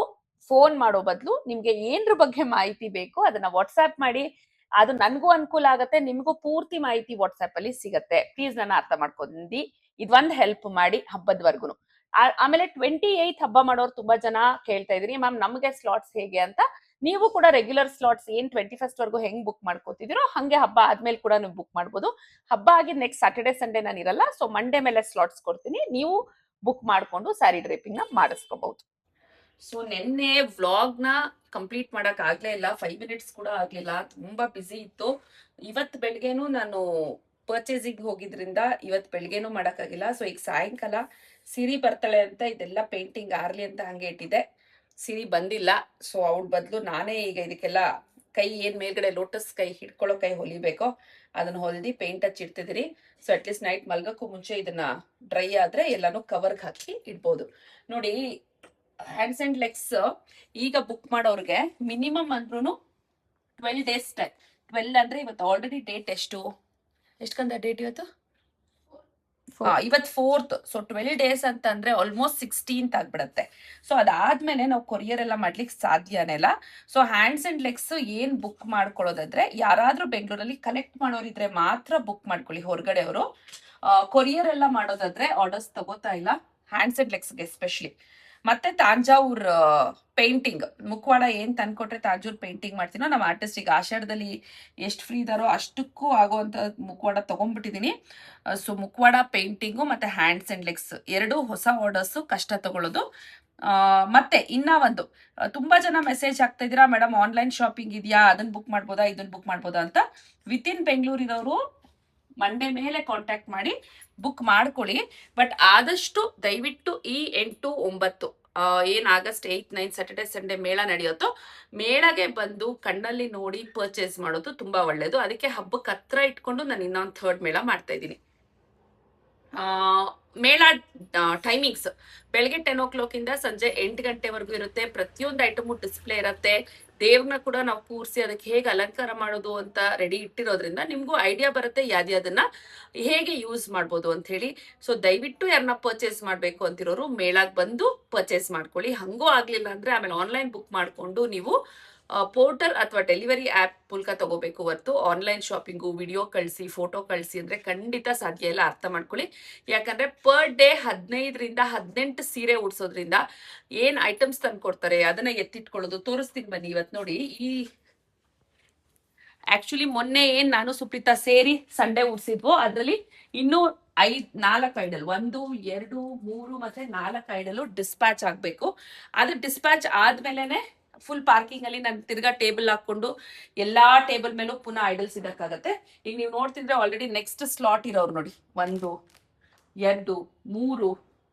ಫೋನ್ ಮಾಡೋ ಬದಲು ನಿಮ್ಗೆ ಏನ್ರ ಬಗ್ಗೆ ಮಾಹಿತಿ ಬೇಕು ಅದನ್ನ ವಾಟ್ಸ್ಆಪ್ ಮಾಡಿ. ಅದು ನನ್ಗೂ ಅನುಕೂಲ ಆಗತ್ತೆ, ನಿಮ್ಗೂ ಪೂರ್ತಿ ಮಾಹಿತಿ ವಾಟ್ಸ್ಆಪ್ ಅಲ್ಲಿ ಸಿಗತ್ತೆ. ಪ್ಲೀಸ್ ನನ್ನ ಅರ್ಥ ಮಾಡ್ಕೊಂಡಿ ಇದೊಂದ್ ಹೆಲ್ಪ್ ಮಾಡಿ ಹಬ್ಬದವರೆಗೂ. ಆಮೇಲೆ 28th ಹಬ್ಬ ಮಾಡೋರು ತುಂಬಾ ಜನ ಕೇಳ್ತಾ ಇದ್ರಿ, ಮ್ಯಾಮ್ ನಮ್ಗೆ ಸ್ಲಾಟ್ಸ್ ಹೇಗೆ ಅಂತ. ನೀವು ಕೂಡ ರೆಗ್ಯುಲರ್ ಸ್ಲಾಟ್ಸ್ ಏನ್ 21st ವರೆಗೂ ಹೆಂಗ್ ಬುಕ್ ಮಾಡ್ಕೋತಿದಿರೋ ಹಂಗೆ ಹಬ್ಬ ಆದ್ಮೇಲೆ ಕೂಡ ನೀವು ಬುಕ್ ಮಾಡ್ಬೋದು. ಹಬ್ಬ ಆಗಿ ನೆಕ್ಸ್ಟ್ ಸ್ಯಾಟರ್ಡೆ ಸಂಡೇ ನಾನು ಇರಲ್ಲ. ಸೊ ಮಂಡೇ ಮೇಲೆ ಸ್ಲಾಟ್ಸ್ ಕೊಡ್ತೀನಿ, ನೀವು ಬುಕ್ ಮಾಡ್ಕೊಂಡು ಸ್ಯಾರಿ ಡ್ರೇಪಿಂಗ್ ನ ಮಾಡಿಸ್ಕೋಬಹುದು. ಸೊ ನಿನ್ನೆ ವ್ಲಾಗ್ ನ ಕಂಪ್ಲೀಟ್ ಮಾಡಕ್ ಆಗ್ಲೇ ಇಲ್ಲ, 5 minutes ಕೂಡ ಆಗ್ಲಿಲ್ಲ, ತುಂಬಾ ಬಿಸಿ ಇತ್ತು. ಇವತ್ ಬೆಳಗ್ಗೆನು ನಾನು ಪರ್ಚೇಸಿಂಗ್ ಹೋಗಿದ್ರಿಂದ ಇವತ್ ಬೆಳಗ್ಗೆನು ಮಾಡಕ್ಕಾಗಿಲ್ಲ. ಸೊ ಈಗ ಸಾಯಂಕಾಲ ಸಿರಿ ಬರ್ತಾಳೆ ಅಂತ ಇದೆಲ್ಲ ಪೇಂಟಿಂಗ್ ಆರ್ಲಿ ಅಂತ ಹಂಗೆ ಇಟ್ಟಿದೆ. ಸಿರಿ ಬಂದಿಲ್ಲ. ಸೊ ಅವ್ಳ ಬದಲು ನಾನೇ ಈಗ ಇದಕ್ಕೆಲ್ಲ ಕೈ ಏನ್ ಮೇಲ್ಗಡೆ ಲೋಟಸ್ ಕೈ ಹಿಡ್ಕೊಳ್ಳೋ ಕೈ ಹೊಲಿಬೇಕೋ ಅದನ್ನ ಹೊಲ್ದಿ ಪೇಂಟ್ ಹಚ್ಚಿಡ್ತಿದ್ದೀನಿ. ಸೊ ಅಟ್ಲೀಸ್ಟ್ ನೈಟ್ ಮಲ್ಗಕ್ಕೂ ಮುಂಚೆ ಇದನ್ನ ಡ್ರೈ ಆದ್ರೆ ಎಲ್ಲಾನು ಕವರ್ಗೆ ಹಾಕಿ ಇಡ್ಬೋದು. ನೋಡಿ, ಹ್ಯಾಂಡ್ಸ್ ಅಂಡ್ ಲೆಗ್ಸ್ ಈಗ ಬುಕ್ ಮಾಡೋರ್ಗೆ ಮಿನಿಮಮ್ ಅಂದ್ರೂ 12 days ಟೈಮ್. 12 ಅಂದ್ರೆ ಇವತ್ತು ಆಲ್ರೆಡಿ ಡೇಟ್ ಎಷ್ಟು ಕಂದ ಡೇಟ್ ಇವತ್ತು ಇವತ್ತು 4th. ಸೊ 12 days ಅಂತ ಅಂದ್ರೆ ಆಲ್ಮೋಸ್ಟ್ 16th ಆಗ್ಬಿಡತ್ತೆ. ಸೊ ಅದಾದ್ಮೇಲೆ ನಾವು ಕೊರಿಯರ್ ಎಲ್ಲ ಮಾಡ್ಲಿಕ್ಕೆ ಸಾಧ್ಯನೇ ಇಲ್ಲ. ಸೊ ಹ್ಯಾಂಡ್ಸ್ ಅಂಡ್ ಲೆಗ್ಸ್ ಏನ್ ಬುಕ್ ಮಾಡ್ಕೊಳ್ಳೋದಾದ್ರೆ ಯಾರಾದ್ರೂ ಬೆಂಗಳೂರಲ್ಲಿ ಕಲೆಕ್ಟ್ ಮಾಡೋರಿದ್ರೆ ಮಾತ್ರ ಬುಕ್ ಮಾಡ್ಕೊಳ್ಳಿ. ಹೊರಗಡೆ ಅವರು ಕೊರಿಯರ್ ಎಲ್ಲ ಮಾಡೋದಾದ್ರೆ ಆರ್ಡರ್ಸ್ ತಗೋತಾ ಇಲ್ಲ, ಹ್ಯಾಂಡ್ಸ್ ಅಂಡ್ ಲೆಗ್ಸ್ಗೆ ಎಸ್ಪೆಷಲಿ. ಮತ್ತೆ ತಾಂಜಾವೂರ್ ಪೇಂಟಿಂಗ್ ಮುಖವಾಡ ಏನ್ ತಂದ್ಕೊಟ್ರೆ ತಾಂಜೂರ್ ಪೇಂಟಿಂಗ್ ಮಾಡ್ತೀನೋ ನಮ್ಮ ಆರ್ಟಿಸ್ಟ್ ಈಗ ಆಷಾಢದಲ್ಲಿ ಎಷ್ಟು ಫ್ರೀ ಇದಾರೋ ಅಷ್ಟಕ್ಕೂ ಆಗುವಂತ ಮುಖವಾಡ ತಗೊಂಡ್ಬಿಟ್ಟಿದೀನಿ. ಸೊ ಮುಖವಾಡ ಪೇಂಟಿಂಗು ಮತ್ತೆ ಹ್ಯಾಂಡ್ಸ್ ಅಂಡ್ ಲೆಗ್ಸ್ ಎರಡು ಹೊಸ ಆರ್ಡರ್ಸ್ ಕಷ್ಟ ತಗೊಳ್ಳೋದು. ಮತ್ತೆ ಇನ್ನ ಒಂದು ತುಂಬಾ ಜನ ಮೆಸೇಜ್ ಆಗ್ತಾ ಇದೀರಾ, ಮೇಡಮ್ ಆನ್ಲೈನ್ ಶಾಪಿಂಗ್ ಇದೆಯಾ, ಅದನ್ನ ಬುಕ್ ಮಾಡ್ಬೋದಾ ಇದನ್ನ ಬುಕ್ ಮಾಡ್ಬೋದಾ ಅಂತ. ವಿತ್ ಇನ್ ಬೆಂಗಳೂರಿನವರು ಮಂಡೇ ಮೇಲೆ ಕಾಂಟ್ಯಾಕ್ಟ್ ಮಾಡಿ ಬುಕ್ ಮಾಡ್ಕೊಳ್ಳಿ. ಬಟ್ ಆದಷ್ಟು ದಯವಿಟ್ಟು ಈ 8-9 ಏನ್ ಆಗಸ್ಟ್ 8, 9 ಸ್ಯಾಟರ್ಡೆ ಸಂಡೇ ಮೇಳ ನಡೆಯುತ್ತೋ ಮೇಳಗೆ ಬಂದು ಕಣ್ಣಲ್ಲಿ ನೋಡಿ ಪರ್ಚೇಸ್ ಮಾಡೋದು ತುಂಬಾ ಒಳ್ಳೇದು. ಅದಕ್ಕೆ ಹಬ್ಬಕ್ಕೆ ಹತ್ರ ಇಟ್ಕೊಂಡು ನಾನು ಇನ್ನೊಂದು 3rd ಮೇಳ ಮಾಡ್ತಾ ಇದ್ದೀನಿ. ಮೇಳ ಟೈಮಿಂಗ್ಸ್ ಬೆಳಗ್ಗೆ 10 o'clock ಇಂದ ಸಂಜೆ 8 ಗಂಟೆವರೆಗೂ ಇರುತ್ತೆ. ಪ್ರತಿಯೊಂದು ಐಟಮು ಡಿಸ್ಪ್ಲೇ ಇರುತ್ತೆ. ದೇವ್ರನ್ನ ಕೂಡ ನಾವು ಕೂರಿಸಿ ಅದಕ್ಕೆ ಹೇಗೆ ಅಲಂಕಾರ ಮಾಡೋದು ಅಂತ ರೆಡಿ ಇಟ್ಟಿರೋದ್ರಿಂದ ನಿಮ್ಗೂ ಐಡಿಯಾ ಬರುತ್ತೆ ಯಾವ್ದನ್ನ ಹೇಗೆ ಯೂಸ್ ಮಾಡ್ಬೋದು ಅಂತ ಹೇಳಿ. ಸೊ ದಯವಿಟ್ಟು ಯಾರನ್ನ ಪರ್ಚೇಸ್ ಮಾಡ್ಬೇಕು ಅಂತಿರೋರು ಮೇಳಕ್ಕೆ ಬಂದು ಪರ್ಚೇಸ್ ಮಾಡ್ಕೊಳ್ಳಿ. ಹಂಗೂ ಆಗ್ಲಿಲ್ಲ ಅಂದ್ರೆ ಆಮೇಲೆ ಆನ್ಲೈನ್ ಬುಕ್ ಮಾಡ್ಕೊಂಡು ನೀವು ಪೋರ್ಟಲ್ ಅಥವಾ ಡೆಲಿವರಿ ಆ್ಯಪ್ ಮೂಲಕ ತಗೋಬೇಕು ಹೊರತು ಆನ್ಲೈನ್ ಶಾಪಿಂಗು ವಿಡಿಯೋ ಕಳಿಸಿ ಫೋಟೋ ಕಳಿಸಿ ಅಂದ್ರೆ ಖಂಡಿತ ಸಾಧ್ಯ ಇಲ್ಲ. ಅರ್ಥ ಮಾಡ್ಕೊಳ್ಳಿ. ಯಾಕಂದ್ರೆ ಪರ್ ಡೇ 15-18 ಸೀರೆ ಉಡ್ಸೋದ್ರಿಂದ ಏನ್ ಐಟಮ್ಸ್ ತಂದು ಕೊಡ್ತಾರೆ ಅದನ್ನ ಎತ್ತಿಟ್ಕೊಳ್ಳೋದು ತೋರಿಸ್ತೀನಿ ಬನ್ನಿ. ಇವತ್ತು ನೋಡಿ, ಈ ಆಕ್ಚುಲಿ ಮೊನ್ನೆ ಏನ್ ನಾನು ಸುಪ್ರೀತಾ ಸೇರಿ ಸಂಡೇ ಉಡ್ಸಿದ್ವು ಅದ್ರಲ್ಲಿ ಇನ್ನೂ 4 ಐಡಲ್ 1, 2, 3 ಮತ್ತೆ 4 ಐಡಲ್ ಡಿಸ್ಪ್ಯಾಚ್ ಆಗ್ಬೇಕು. ಅದು ಡಿಸ್ಪ್ಯಾಚ್ ಆದ್ಮೇಲೆನೆ ಫುಲ್ ಪಾರ್ಕಿಂಗ್ ಅಲ್ಲಿ ನಾನು ತಿರ್ಗಾ ಟೇಬಲ್ ಹಾಕೊಂಡು ಎಲ್ಲಾ ಟೇಬಲ್ ಮೇಲೂ ಪುನಃ ಐಡಲ್ಸ್ ಇದಕ್ಕಾಗತ್ತೆ. ಈಗ ನೀವು ನೋಡ್ತಿದ್ರೆ ಆಲ್ರೆಡಿ ನೆಕ್ಸ್ಟ್ ಸ್ಲಾಟ್ ಇರೋರು ನೋಡಿ 1, 2, 3,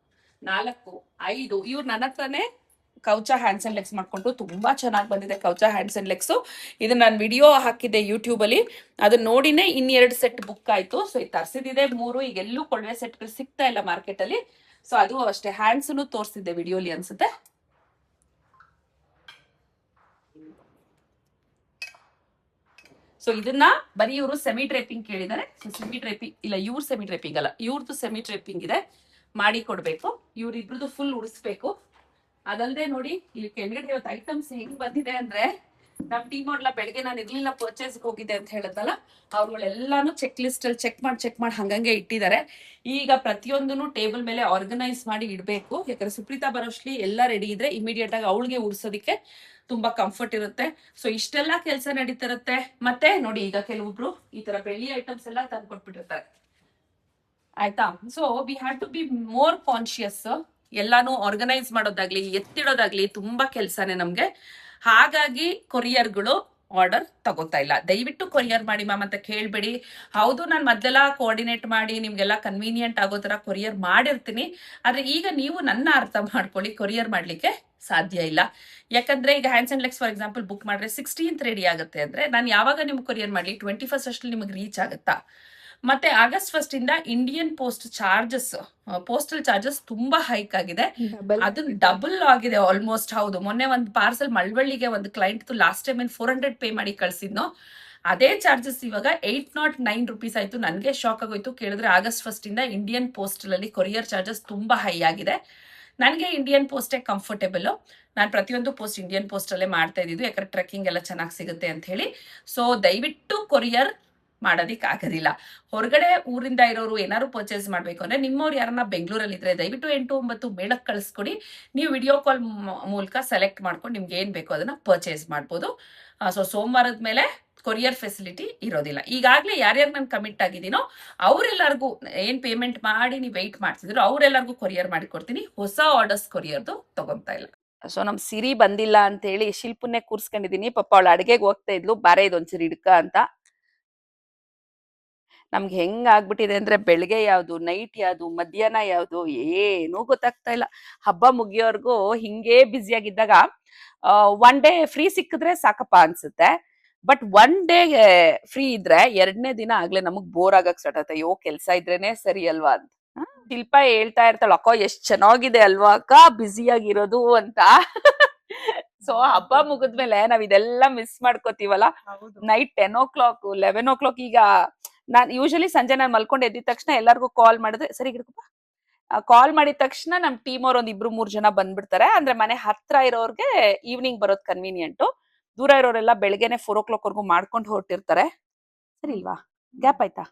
4, 5 ಇವ್ರು ನನ್ನ ಹತ್ರನೇ ಕೌಚ ಹ್ಯಾಂಡ್ಸ್ ಅಂಡ್ ಲೆಗ್ಸ್ ಮಾಡ್ಕೊಂಡು ತುಂಬಾ ಚೆನ್ನಾಗಿ ಬಂದಿದೆ ಕೌಚ ಹ್ಯಾಂಡ್ಸ್ ಅಂಡ್ ಲೆಗ್ಸ್. ಇದು ನಾನು ವಿಡಿಯೋ ಹಾಕಿದ್ದೆ ಯೂಟ್ಯೂಬ್ ಅಲ್ಲಿ, ಅದನ್ನ ನೋಡಿನೇ 2 ಸೆಟ್ ಬುಕ್ ಆಯ್ತು. ಸೊ ಇದು ತರಿಸಿದೆ 3, ಈಗ ಎಲ್ಲೂ ಕೊಳವೆ ಸೆಟ್ಗಳು ಸಿಗ್ತಾ ಇಲ್ಲ ಮಾರ್ಕೆಟ್ ಅಲ್ಲಿ. ಸೊ ಅದು ಅಷ್ಟೇ ಹ್ಯಾಂಡ್ಸ್ ತೋರಿಸ್ತಿದ್ದೆ ವಿಡಿಯೋಲಿ ಅನ್ಸುತ್ತೆ. ಸೊ ಇದನ್ನ ಬರೀ ಇವರು ಸೆಮಿ ಡ್ರೇಪಿಂಗ್ ಕೇಳಿದ್ದಾರೆ. ಸೆಮಿ ಡ್ರೇಪಿಂಗ್ ಇಲ್ಲ, ಇವ್ರ ಸೆಮಿ ಡ್ರೇಪಿಂಗ್ ಅಲ್ಲ, ಇವ್ರದ್ದು ಸೆಮಿ ಡ್ರೇಪಿಂಗ್ ಇದೆ, ಮಾಡಿ ಕೊಡ್ಬೇಕು. ಇವ್ರಿಬ್ರದ್ದು ಫುಲ್ ಉಡಿಸ್ಬೇಕು. ಅದಲ್ಲದೆ ನೋಡಿ ಇಲ್ಲಿ ಕೆಳಗಡೆ ಇವತ್ತು ಐಟಮ್ಸ್ ಹೆಂಗ್ ಬಂದಿದೆ ಅಂದ್ರೆ, ನಮ್ ಟೀಮ್ ಅವ್ರಲ್ಲ ಬೆಳಗ್ಗೆ ನಾನು ಇರ್ಲಿಲ್ಲ ಪರ್ಚೇಸ್ ಹೋಗಿದೆ ಅಂತ ಹೇಳದಲ್ಲ, ಅವ್ರುಗಳೆಲ್ಲಾನು ಚೆಕ್ ಲಿಸ್ಟ್ ಅಲ್ಲಿ ಚೆಕ್ ಮಾಡಿ ಹಂಗಂಗೆ ಇಟ್ಟಿದ್ದಾರೆ. ಈಗ ಪ್ರತಿಯೊಂದನ್ನು ಟೇಬಲ್ ಮೇಲೆ ಆರ್ಗನೈಸ್ ಮಾಡಿ ಇಡ್ಬೇಕು. ಯಾಕಂದ್ರೆ ಸುಪ್ರೀತಾ ಬರೋಷ್ಲಿ ಎಲ್ಲ ರೆಡಿ ಇದ್ರೆ ಇಮಿಡಿಯೇಟ್ ಆಗಿ ಅವಳಿಗೆ ಉಡ್ಸೋದಿಕ್ಕೆ ತುಂಬಾ ಕಂಫರ್ಟ್ ಇರುತ್ತೆ. ಸೊ ಇಷ್ಟೆಲ್ಲ ಕೆಲಸ ನಡೀತಿರುತ್ತೆ. ಮತ್ತೆ ನೋಡಿ ಈಗ ಕೆಲವೊಬ್ರು ಈ ತರ ಬೆಳ್ಳಿ ಐಟಮ್ಸ್ ಎಲ್ಲ ತಂದ್ಕೊಟ್ಬಿಟ್ಟಿರ್ತಾರೆ ಆಯ್ತಾ. So we have to be more conscious. ಎಲ್ಲಾನು ಆರ್ಗನೈಸ್ ಮಾಡೋದಾಗ್ಲಿ ಎತ್ತಿಡೋದಾಗ್ಲಿ ತುಂಬಾ ಕೆಲ್ಸನೇ ನಮ್ಗೆ. ಹಾಗಾಗಿ ಕೊರಿಯರ್ಗಳು ಆರ್ಡರ್ ತಗೋತಾ ಇಲ್ಲ. ದಯವಿಟ್ಟು ಕೊರಿಯರ್ ಮಾಡಿ ಮ್ಯಾಮ್ ಅಂತ ಕೇಳ್ಬೇಡಿ. ಹೌದು, ನಾನು ಮೊದಲೆಲ್ಲ ಕೋಆರ್ಡಿನೇಟ್ ಮಾಡಿ ನಿಮ್ಗೆಲ್ಲ ಕನ್ವೀನಿಯಂಟ್ ಆಗೋ ತರ ಕೊರಿಯರ್ ಮಾಡಿರ್ತೀನಿ. ಆದ್ರೆ ಈಗ ನೀವು ನನ್ನ ಅರ್ಥ ಮಾಡ್ಕೊಳ್ಳಿ, ಕೊರಿಯರ್ ಮಾಡ್ಲಿಕ್ಕೆ ಸಾಧ್ಯ ಇಲ್ಲ. ಯಾಕಂದ್ರೆ ಈಗ hands and legs for example book ಮಾಡ್ರೆ 16th ರೆಡಿ ಆಗುತ್ತೆ ಅಂದ್ರೆ ನಾನು ಯಾವಾಗ ನಿಮ್ಗೆ ಕೊರಿಯರ್ ಮಾಡ್ಲಿ 21st ಅಷ್ಟಲ್ಲಿ ನಿಮಗೆ ರೀಚ್ ಆಗುತ್ತಾ? ಮತ್ತೆ ಆಗಸ್ಟ್ 1 ಇಂದ Indian post charges, postal charges ತುಂಬಾ ಹೈಕ್ ಆಗಿದೆ. ಅದನ್ನ ಡಬಲ್ ಆಗಿದೆ ಆಲ್ಮೋಸ್ಟ್. ಹೌದು, ಮೊನ್ನೆ ಒಂದು ಪಾರ್ಸಲ್ ಮಳವಳ್ಳಿಗೆ ಒಂದು ಕ್ಲೈಂಟ್ ಲಾಸ್ಟ್ ಟೈಮ್ 400 ಪೇ ಮಾಡಿ ಕಳ್ಸಿದ್ನೋ ಅದೇ ಚಾರ್ಜಸ್ ಇವಾಗ 809 rupees ಆಯ್ತು. ನನ್ಗೆ ಶಾಕ್ ಆಗೋಯ್ತು ಕೇಳಿದ್ರೆ. ಆಗಸ್ಟ್ 1 ಇಂದ ಇಂಡಿಯನ್ ಪೋಸ್ಟಲ್ ಅಲ್ಲಿ ಕೊರಿಯರ್ ಚಾರ್ಜಸ್ ತುಂಬಾ ಹೈ ಆಗಿದೆ. ನನಗೆ ಇಂಡಿಯನ್ ಪೋಸ್ಟೇ ಕಂಫರ್ಟೇಬಲ್. ನಾನು ಪ್ರತಿಯೊಂದು ಪೋಸ್ಟ್ ಇಂಡಿಯನ್ ಪೋಸ್ಟ್ ಅಲ್ಲೇ ಮಾಡ್ತಾ ಇದ್ದಿದ್ದು, ಯಾಕಂದ್ರೆ ಟ್ರೆಕ್ಕಿಂಗ್ ಎಲ್ಲ ಚೆನ್ನಾಗಿ ಸಿಗುತ್ತೆ ಅಂತ ಹೇಳಿ. ಸೊ ದಯವಿಟ್ಟು ಕೊರಿಯರ್ ಮಾಡೋದಿಕ್ ಆಗೋದಿಲ್ಲ. ಹೊರಗಡೆ ಊರಿಂದ ಇರೋರು ಏನಾದ್ರು ಪರ್ಚೇಸ್ ಮಾಡ್ಬೇಕು ಅಂದ್ರೆ ನಿಮ್ಮವ್ರು ಯಾರನ್ನ ಬೆಂಗಳೂರಲ್ಲಿ ಇದ್ರೆ ದಯವಿಟ್ಟು 8-9 ಮೇಳಕ್ಕೆ ಕಳಿಸ್ಕೊಡಿ. ನೀವು ವಿಡಿಯೋ ಕಾಲ್ ಮೂಲಕ ಸೆಲೆಕ್ಟ್ ಮಾಡ್ಕೊಂಡು ನಿಮ್ಗೆ ಏನ್ ಬೇಕೋ ಅದನ್ನ ಪರ್ಚೇಸ್ ಮಾಡ್ಬೋದು. ಸೊ ಸೋಮವಾರದ ಮೇಲೆ ಕೊರಿಯರ್ ಫೆಸಿಲಿಟಿ ಇರೋದಿಲ್ಲ. ಈಗಾಗಲೇ ಯಾರ್ಯಾರು ನಾನು ಕಮಿಟ್ ಆಗಿದ್ದೀನೋ ಅವರೆಲ್ಲರಿಗೂ ಏನ್ ಪೇಮೆಂಟ್ ಮಾಡಿ ನೀವು ವೆಯ್ಟ್ ಮಾಡ್ತಿದ್ರು ಅವರೆಲ್ಲರಿಗೂ ಕೊರಿಯರ್ ಮಾಡಿ ಕೊಡ್ತೀನಿ. ಹೊಸ ಆರ್ಡರ್ಸ್ ಕೊರಿಯರ್ದು ತಗೊಂತಾ ಇಲ್ಲ. ಸೊ ನಮ್ ಸಿರಿ ಬಂದಿಲ್ಲ ಅಂತ ಹೇಳಿ ಶಿಲ್ಪನ್ನೇ ಕೂರ್ಸ್ಕೊಂಡಿದೀನಿ. ಪಾಪ ಅವಳು ಅಡ್ಗೆಗೆ ಹೋಗ್ತಾ ಇದ್ಲು, ಬಾರೆ ಇದೊಂದ್ಸರಿ ಹಿಡ್ಕ ಅಂತ. ನಮ್ಗೆ ಹೆಂಗ್ ಆಗ್ಬಿಟ್ಟಿದೆ ಅಂದ್ರೆ ಬೆಳಗ್ಗೆ ಯಾವ್ದು ನೈಟ್ ಯಾವ್ದು ಮಧ್ಯಾಹ್ನ ಯಾವ್ದು ಏನೂ ಗೊತ್ತಾಗ್ತಾ ಇಲ್ಲ. ಹಬ್ಬ ಮುಗಿಯೋರ್ಗು ಹಿಂಗೇ ಬ್ಯುಸಿ ಆಗಿದ್ದಾಗ 1 day ಫ್ರೀ ಸಿಕ್ಕಿದ್ರೆ ಸಾಕಪ್ಪ ಅನ್ಸುತ್ತೆ. ಬಟ್ 1 day ಫ್ರೀ ಇದ್ರೆ 2ನೇ ದಿನ ಆಗ್ಲೇ ನಮಗ್ ಬೋರ್ ಆಗಕ್ ಸ್ಟಾರ್ಟ್ ಆಗುತ್ತೆ. ಅಯ್ಯೋ ಕೆಲ್ಸ ಇದ್ರೇನೆ ಸರಿ ಅಲ್ವಾ ಅಂತ. ಶಿಲ್ಪ ಹೇಳ್ತಾ ಇರ್ತಾಳ, ಅಕ್ಕ ಎಷ್ಟ್ ಚೆನ್ನಾಗಿದೆ ಅಲ್ವಾ ಅಕ್ಕ ಬ್ಯುಸಿ ಆಗಿರೋದು ಅಂತ. ಸೊ ಹಬ್ಬ ಮುಗಿದ್ಮೇಲೆ ನಾವ್ ಇದೆಲ್ಲ ಮಿಸ್ ಮಾಡ್ಕೋತೀವಲ್ಲ. ನೈಟ್ 10 o'clock 11 o'clock ಈಗ ನಾನ್ ಯೂಶಲಿ ಸಂಜೆ ನಾನು ಮಲ್ಕೊಂಡು ಎದ್ದಿದ ತಕ್ಷಣ ಎಲ್ಲರಿಗೂ ಕಾಲ್ ಮಾಡಿದ್ರೆ, ಸರಿ ಹಿಡ್ಕಪ್ಪ, ಕಾಲ್ ಮಾಡಿದ ತಕ್ಷಣ ನಮ್ ಟೀಮ್ ಅವ್ರ 1-2-3 ಜನ ಬಂದ್ಬಿಡ್ತಾರೆ. ಅಂದ್ರೆ ಮನೆ ಹತ್ರ ಇರೋರ್ಗೆ ಈವ್ನಿಂಗ್ ಬರೋದ್ ಕನ್ವೀನಿಯಂಟು. ದೂರ ಇರೋರೆಲ್ಲ ಬೆಳಗ್ಗೆನೆ 4 o'clock ವರ್ಗು ಮಾಡ್ಕೊಂಡು ಹೊರಟಿರ್ತಾರೆ. ಸರಿ ಇಲ್ವಾ? ಗ್ಯಾಪ್ ಆಯ್ತಾ?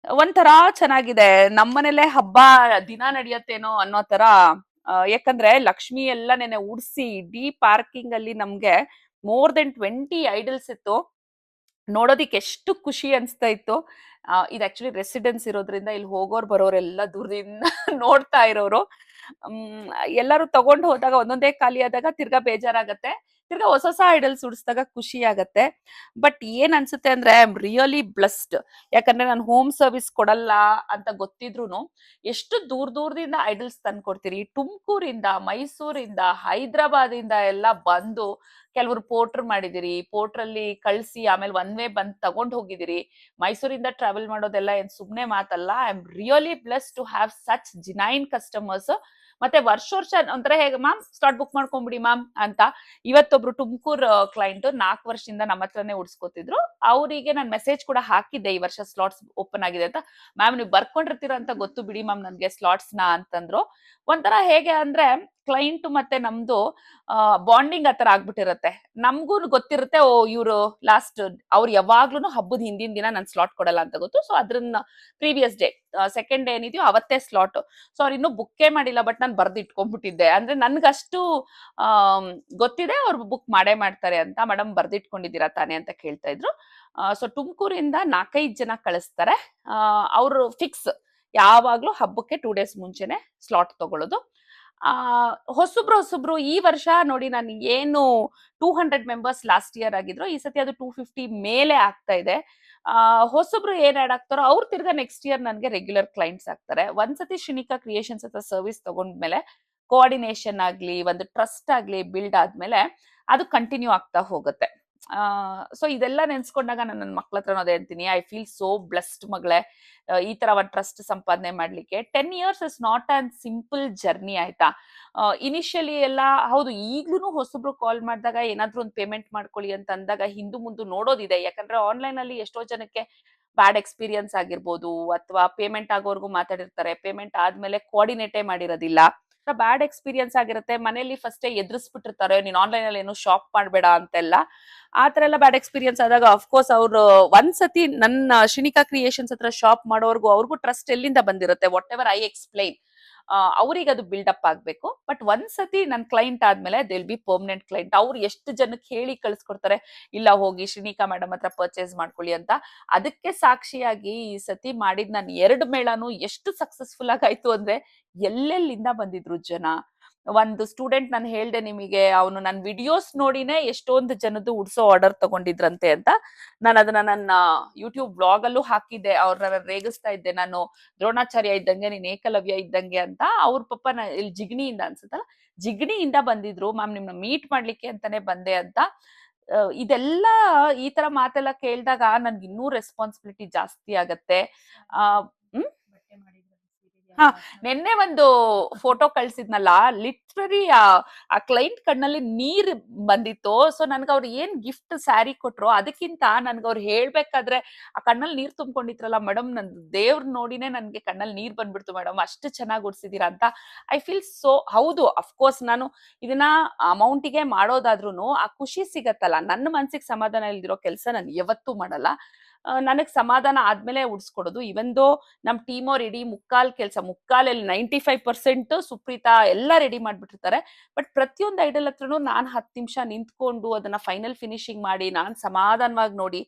ಒಂಥರ ಚೆನ್ನಾಗಿದೆ. ನಮ್ಮನೇಲೆ ಹಬ್ಬ ದಿನ ನಡೆಯತ್ತೇನೋ ಅನ್ನೋ ತರ ಯಾಕಂದ್ರೆ ಲಕ್ಷ್ಮಿ ಎಲ್ಲ ನೆನೆ ಉಡ್ಸಿ ಇಡೀ ಪಾರ್ಕಿಂಗ್ ಅಲ್ಲಿ ನಮ್ಗೆ ಮೋರ್ ದೆನ್ 20 ಐಡಲ್ಸ್ ಇತ್ತು. ನೋಡೋದಿಕ್ಕೆ ಎಷ್ಟು ಖುಷಿ ಅನ್ಸ್ತಾ ಇತ್ತು. ಇದು ಆಕ್ಚುಲಿ ರೆಸಿಡೆನ್ಸ್ ಇರೋದ್ರಿಂದ ಇಲ್ಲಿ ಹೋಗೋರ್ ಬರೋರೆಲ್ಲ ದೂರದಿಂದ ನೋಡ್ತಾ ಇರೋರು. ಹ್ಮ್ ಎಲ್ಲರೂ ತಗೊಂಡು ಹೋದಾಗ ಒಂದೊಂದೇ ಖಾಲಿ ಆದಾಗ ತಿರ್ಗಾ ಬೇಜಾರಾಗತ್ತೆ, ತಿರ್ಗಾ ಹೊಸ ಹೊಸ ಐಡಲ್ಸ್ ಉಡಿಸಿದಾಗ ಖುಷಿ ಆಗತ್ತೆ. ಬಟ್ ಏನ್ ಅನ್ಸುತ್ತೆ ಅಂದ್ರೆ ಐ ಆಮ್ ರಿಯಲಿ ಬ್ಲೆಸ್ಡ್. ಯಾಕಂದ್ರೆ ನಾನು ಹೋಮ್ ಸರ್ವಿಸ್ ಕೊಡಲ್ಲ ಅಂತ ಗೊತ್ತಿದ್ರುನು ಎಷ್ಟು ದೂರದಿಂದ ಐಡಲ್ಸ್ ತಂದ್ಕೊಡ್ತೀರಿ. ತುಮಕೂರಿಂದ, ಮೈಸೂರಿಂದ, ಹೈದ್ರಾಬಾದಿಂದ ಎಲ್ಲ ಬಂದು ಕೆಲವರು ಪೋರ್ಟರ್ ಮಾಡಿದಿರಿ, ಪೋರ್ಟರ್ ಅಲ್ಲಿ ಕಳ್ಸಿ ಆಮೇಲೆ ಒನ್ ವೇ ಬಂದ್ ತಗೊಂಡ್ ಹೋಗಿದಿರಿ. ಮೈಸೂರಿಂದ ಟ್ರಾವೆಲ್ ಮಾಡೋದೆಲ್ಲ ಏನ್ ಸುಮ್ನೆ ಮಾತಲ್ಲ. I am really bless to have such genuine customers. ಮತ್ತೆ ವರ್ಷ ಒಂಥರ ಹೇಗೆ ಮ್ಯಾಮ್ ಸ್ಲಾಟ್ ಬುಕ್ ಮಾಡ್ಕೊಂಬಿಡಿ ಮ್ಯಾಮ್ ಅಂತ. ಇವತ್ತೊಬ್ರು ತುಮಕೂರ್ ಕ್ಲೈಂಟ್ 4 ವರ್ಷದಿಂದ ನಮ್ಮ ಹತ್ರನೇ ಉಡ್ಸ್ಕೊತಿದ್ರು. ಅವರಿಗೆ ನಾನು ಮೆಸೇಜ್ ಕೂಡ ಹಾಕಿದ್ದೆ ಈ ವರ್ಷ ಸ್ಲಾಟ್ಸ್ ಓಪನ್ ಆಗಿದೆ ಅಂತ. ಮ್ಯಾಮ್ ನೀವು ಬರ್ಕೊಂಡಿರ್ತೀರ ಅಂತ ಗೊತ್ತು ಬಿಡಿ ಮ್ಯಾಮ್ ನನ್ಗೆ ಸ್ಲಾಟ್ಸ್ ನ ಅಂತಂದ್ರು. ಒಂಥರ ಹೇಗೆ ಅಂದ್ರೆ ಕ್ಲೈಂಟ್ ಮತ್ತೆ ನಮ್ದು ಬಾಂಡಿಂಗ್ ಆತರ ಆಗ್ಬಿಟ್ಟಿರತ್ತೆ. ನಮ್ಗೂ ಗೊತ್ತಿರುತ್ತೆ, ಓ ಇವ್ರು ಲಾಸ್ಟ್ ಅವ್ರು ಯಾವಾಗ್ಲೂ ಹಬ್ಬದ ಹಿಂದಿನ ದಿನ ನನ್ ಸ್ಲಾಟ್ ಕೊಡಲ್ಲ ಅಂತ ಗೊತ್ತು. ಸೊ ಅದ್ರನ್ನ ಪ್ರೀವಿಯಸ್ ಡೇ ಸೆಕೆಂಡ್ ಡೇ ಏನಿದೆಯೋ ಅವತ್ತೇ ಸ್ಲಾಟ್. ಸೊ ಅವ್ರು ಇನ್ನೂ ಬುಕ್ಕೇ ಮಾಡಿಲ್ಲ, ಬಟ್ ನಾನು ಬರ್ದು ಇಟ್ಕೊಂಡ್ಬಿಟ್ಟಿದ್ದೆ. ಅಂದ್ರೆ ನನ್ಗಷ್ಟು ಗೊತ್ತಿದೆ ಅವ್ರು ಬುಕ್ ಮಾಡೇ ಮಾಡ್ತಾರೆ ಅಂತ. ಮೇಡಮ್ ಬರ್ದಿಟ್ಕೊಂಡಿದ್ದೀರಾ ತಾನೇ ಅಂತ ಕೇಳ್ತಾ ಇದ್ರು. ಸೊ ತುಮಕೂರಿಂದ 4-5 ಜನ ಕಳಿಸ್ತಾರೆ. ಅವರು ಫಿಕ್ಸ್ ಯಾವಾಗ್ಲೂ ಹಬ್ಬಕ್ಕೆ 2 ಡೇಸ್ ಮುಂಚೆನೆ ಸ್ಲಾಟ್ ತಗೊಳ್ಳೋದು. ಹೊಸಬ್ರು ಈ ವರ್ಷ ನೋಡಿ, ನಾನು ಏನು 200 ಮೆಂಬರ್ಸ್ ಲಾಸ್ಟ್ ಇಯರ್ ಆಗಿದ್ರು, ಈ ಸತಿ ಅದು 250 ಮೇಲೆ ಆಗ್ತಾ ಇದೆ. ಹೊಸಬ್ರು ಏನ್ ಆಡ್ ಆಗ್ತಾರೋ ಅವ್ರು ತಿರ್ಗಾ ನೆಕ್ಸ್ಟ್ ಇಯರ್ ನನ್ಗೆ ರೆಗ್ಯುಲರ್ ಕ್ಲೈಂಟ್ಸ್ ಆಗ್ತಾರೆ. ಒಂದ್ಸತಿ ಶ್ರೀನಿಕಾ ಕ್ರಿಯೇಷನ್ಸ್ ಹತ್ರ ಸರ್ವಿಸ್ ತಗೊಂಡ್ಮೇಲೆ ಕೋಆರ್ಡಿನೇಷನ್ ಆಗ್ಲಿ, ಒಂದು ಟ್ರಸ್ಟ್ ಆಗ್ಲಿ ಬಿಲ್ಡ್ ಆದ್ಮೇಲೆ ಅದು ಕಂಟಿನ್ಯೂ ಆಗ್ತಾ ಹೋಗುತ್ತೆ. ಸೊ ಇದೆಲ್ಲ ನೆನ್ಸ್ಕೊಂಡಾಗ ನಾನು ನನ್ನ ಮಕ್ಳ ಹತ್ರ ಅದೇ ಅಂತೀನಿ, ಐ ಫೀಲ್ ಸೋ ಬ್ಲೆಸ್ಡ್ ಮಗಳೇ. ಈ ತರ ಒಂದು ಟ್ರಸ್ಟ್ ಸಂಪಾದನೆ ಮಾಡ್ಲಿಕ್ಕೆ 10 years is not on simple journey ಆಯ್ತಾ. ಇನಿಷಿಯಲಿ ಎಲ್ಲ ಹೌದು, ಈಗ್ಲೂ ಹೊಸಬ್ರು ಕಾಲ್ ಮಾಡಿದಾಗ ಏನಾದ್ರೂ ಒಂದು ಪೇಮೆಂಟ್ ಮಾಡ್ಕೊಳ್ಳಿ ಅಂತ ಅಂದಾಗ ಹಿಂದು ಮುಂದೆ ನೋಡೋದಿದೆ. ಯಾಕಂದ್ರೆ ಆನ್ಲೈನ್ ಅಲ್ಲಿ ಎಷ್ಟೋ ಜನಕ್ಕೆ ಬ್ಯಾಡ್ ಎಕ್ಸ್ಪೀರಿಯನ್ಸ್ ಆಗಿರ್ಬೋದು, ಅಥವಾ ಪೇಮೆಂಟ್ ಆಗೋರ್ಗು ಮಾತಾಡಿರ್ತಾರೆ, ಪೇಮೆಂಟ್ ಆದ್ಮೇಲೆ ಕೋಆರ್ಡಿನೇಟೇ ಮಾಡಿರೋದಿಲ್ಲ, ಬ್ಯಾಡ್ ಎಕ್ಸ್ಪೀರಿಯನ್ಸ್ ಆಗಿರುತ್ತೆ. ಮನೇಲಿ ಫಸ್ಟೇ ಎದುರಿಸ್ಬಿಟ್ಟಿರ್ತಾರೆ, ನೀನ್ ಆನ್ಲೈನ್ ಅಲ್ಲಿ ಏನು ಶಾಪ್ ಮಾಡ್ಬೇಡ ಅಂತೆಲ್ಲ. ಆ ತರ ಎಲ್ಲ ಬ್ಯಾಡ್ ಎಕ್ಸ್ಪೀರಿಯನ್ಸ್ ಆದಾಗ ಅಫ್ಕೋರ್ಸ್ ಅವ್ರು ಒಂದ್ಸತಿ ನನ್ನ ಶ್ರೀನಿಕಾ ಕ್ರಿಯೇಷನ್ಸ್ ಹತ್ರ ಶಾಪ್ ಮಾಡೋರ್ಗು ಅವ್ರಿಗೂ ಟ್ರಸ್ಟ್ ಎಲ್ಲಿಂದ ಬಂದಿರುತ್ತೆ, ವಾಟ್ ಎವರ್ ಐ ಎಕ್ಸ್ಪ್ಲೈನ್, ಅವ್ರಿಗೆ ಅದು ಬಿಲ್ಡಪ್ ಆಗ್ಬೇಕು. ಬಟ್ ಒಂದ್ಸತಿ ನನ್ ಕ್ಲೈಂಟ್ ಆದ್ಮೇಲೆ they will be permanent client. ಅವ್ರು ಎಷ್ಟು ಜನಕ್ಕೆ ಹೇಳಿ ಕಳ್ಸ್ಕೊಡ್ತಾರೆ, ಇಲ್ಲ ಹೋಗಿ ಶ್ರೀನಿಕಾ ಮೇಡಮ್ ಹತ್ರ ಪರ್ಚೇಸ್ ಮಾಡ್ಕೊಳ್ಳಿ ಅಂತ. ಅದಕ್ಕೆ ಸಾಕ್ಷಿಯಾಗಿ ಈ ಸತಿ ಮಾಡಿದ್ ನಾನು 2 ಮೇಳನು ಎಷ್ಟು ಸಕ್ಸಸ್ಫುಲ್ ಆಗಾಯ್ತು ಅಂದ್ರೆ, ಎಲ್ಲೆಲ್ಲಿಂದ ಬಂದಿದ್ರು ಜನ. ಒಂದು ಸ್ಟೂಡೆಂಟ್ ನಾನು ಹೇಳ್ದೆ ನಿಮಗೆ, ಅವನು ನನ್ನ ವಿಡಿಯೋಸ್ ನೋಡಿನೇ ಎಷ್ಟೊಂದು ಜನದ್ದು ಉಡ್ಸೋ ಆರ್ಡರ್ ತಗೊಂಡಿದ್ರಂತೆ ಅಂತ. ನಾನು ಅದನ್ನ ನನ್ನ ಯೂಟ್ಯೂಬ್ ಬ್ಲಾಗ್ ಅಲ್ಲೂ ಹಾಕಿದ್ದೆ. ಅವ್ರನ್ನ ರೇಗಿಸ್ತಾ ಇದ್ದೆ, ನಾನು ದ್ರೋಣಾಚಾರ್ಯ ಇದ್ದಂಗೆ, ನೀನ್ ಏಕಲವ್ಯ ಇದ್ದಂಗೆ ಅಂತ. ಅವ್ರ ಪಾಪ ಇಲ್ಲಿ ಜಿಗಣಿಯಿಂದ ಅನ್ಸುತ್ತಲ್ಲ, ಜಿಗಣಿಯಿಂದ ಬಂದಿದ್ರು, ಮ್ಯಾಮ್ ನಿಮ್ನ ಮೀಟ್ ಮಾಡ್ಲಿಕ್ಕೆ ಅಂತಾನೆ ಬಂದೆ ಅಂತ. ಇದೆಲ್ಲ ಈ ತರ ಮಾತೆಲ್ಲ ಕೇಳಿದಾಗ ನನ್ಗೆ ಇನ್ನೂ ರೆಸ್ಪಾನ್ಸಿಬಿಲಿಟಿ ಜಾಸ್ತಿ ಆಗತ್ತೆ. ಹ್ಮ್ ಹಾ, ನಿನ್ನೆ ಒಂದು ಫೋಟೋ ಕಳ್ಸಿದ್ನಲ್ಲ, ಲಿಟ್ರರಿ ಆ ಕ್ಲೈಂಟ್ ಕಣ್ಣಲ್ಲಿ ನೀರ್ ಬಂದಿತ್ತು. ಸೊ ನನ್ಗೆ ಅವ್ರು ಏನ್ ಗಿಫ್ಟ್ ಸ್ಯಾರಿ ಕೊಟ್ರು ಅದಕ್ಕಿಂತ ನನ್ಗೆ ಅವ್ರು ಹೇಳ್ಬೇಕಾದ್ರೆ ಆ ಕಣ್ಣಲ್ಲಿ ನೀರ್ ತುಂಬ್ಕೊಂಡಿದ್ರಲ್ಲ, ಮೇಡಮ್ ನನ್ ದೇವ್ರ ನೋಡಿನೇ ನನ್ಗೆ ಕಣ್ಣಲ್ಲಿ ನೀರ್ ಬಂದ್ಬಿಡ್ತು ಮೇಡಮ್, ಅಷ್ಟು ಚೆನ್ನಾಗಿ ಉಡ್ಸಿದೀರಾ ಅಂತ. I feel so. ಹೌದು, ಅಫ್ಕೋರ್ಸ್ ನಾನು ಇದನ್ನ ಅಮೌಂಟಿಗೆ ಮಾಡೋದಾದ್ರೂ ಆ ಖುಷಿ ಸಿಗತ್ತಲ್ಲ, ನನ್ನ ಮನ್ಸಿಗೆ ಸಮಾಧಾನ ಇಲ್ದಿರೋ ಕೆಲಸ ನಾನು ಯಾವತ್ತೂ ಮಾಡಲ್ಲ. ನನಗ್ ಸಮಾಧಾನ ಆದ್ಮೇಲೆ ಉಡ್ಸ್ಕೊಡೋದು. ಇವನ್ ದೋ ನಮ್ ಟೀಮ್ ಅವ್ರು ಇಡೀ ಮುಕ್ಕಾಲಲ್ಲಿ 95% ಸುಪ್ರೀತಾ ಎಲ್ಲ ರೆಡಿ ಮಾಡ್ಬಿಟ್ಟಿರ್ತಾರೆ. ಬಟ್ ಪ್ರತಿಯೊಂದು ಐಡಲ್ ಹತ್ರನು ನಾನ್ 10 ನಿಮಿಷ ನಿಂತ್ಕೊಂಡು ಅದನ್ನ ಫೈನಲ್ ಫಿನಿಶಿಂಗ್ ಮಾಡಿ, ನಾನ್ ಸಮಾಧಾನವಾಗಿ ನೋಡಿ,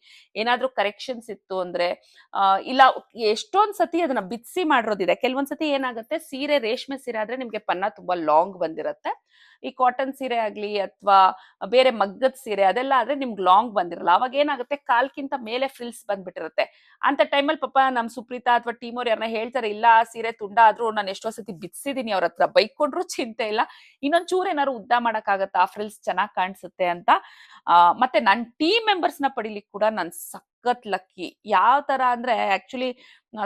ಏನಾದ್ರೂ ಕರೆಕ್ಷನ್ಸ್ ಇತ್ತು ಅಂದ್ರೆ ಇಲ್ಲ ಎಷ್ಟೊಂದ್ ಸತಿ ಅದನ್ನ ಬಿತ್ಸಿ ಮಾಡಿರೋದಿದೆ. ಕೆಲವೊಂದ್ ಸತಿ ಏನಾಗುತ್ತೆ, ಸೀರೆ ರೇಷ್ಮೆ ಸೀರೆ ಆದ್ರೆ ನಿಮ್ಗೆ ಪನ್ನ ತುಂಬಾ ಲಾಂಗ್ ಬಂದಿರತ್ತೆ. ಈ ಕಾಟನ್ ಸೀರೆ ಆಗ್ಲಿ ಅಥವಾ ಬೇರೆ ಮಗ್ಗದ ಸೀರೆ ಅದೆಲ್ಲ ಆದ್ರೆ ನಿಮ್ಗೆ ಲಾಂಗ್ ಬಂದಿರಲ್ಲ. ಅವಾಗ ಏನಾಗುತ್ತೆ, ಕಾಲ್ಕಿಂತ ಮೇಲೆ ಫ್ರಿಲ್ಸ್ ಬಂದ್ಬಿಟ್ಟಿರುತ್ತೆ. ಅಂತ ಟೈಮಲ್ಲಿ ಪಾಪ ನಮ್ ಸುಪ್ರೀತಾ ಅಥವಾ ಟೀಮ್ ಅವ್ರು ಯಾರನ್ನ ಹೇಳ್ತಾರೆ, ಇಲ್ಲ ಆ ಸೀರೆ ತುಂಡ ಆದ್ರೂ ನಾನು ಎಷ್ಟೋ ಸತಿ ಬಿತ್ಸಿದೀನಿ ಅವ್ರ ಹತ್ರ, ಬೈಕೊಂಡ್ರು ಚಿಂತೆ ಇಲ್ಲ, ಇನ್ನೊಂದ್ ಚೂರ್ ಏನಾದ್ರು ಉದ್ದ ಮಾಡಕ್ ಆಗತ್ತಾ, ಆ ಫ್ರಿಲ್ಸ್ ಚೆನ್ನಾಗ್ ಕಾಣಿಸುತ್ತೆ ಅಂತ. ಮತ್ತೆ ನನ್ ಟೀಮ್ ಮೆಂಬರ್ಸ್ ನ ಪಡಿಲಿಕ್ಕೆ ಕೂಡ ನಾನ್ ಸಖತ್ ಲಕ್ಕಿ. ಯಾವ ತರ ಅಂದ್ರೆ ಆಕ್ಚುಲಿ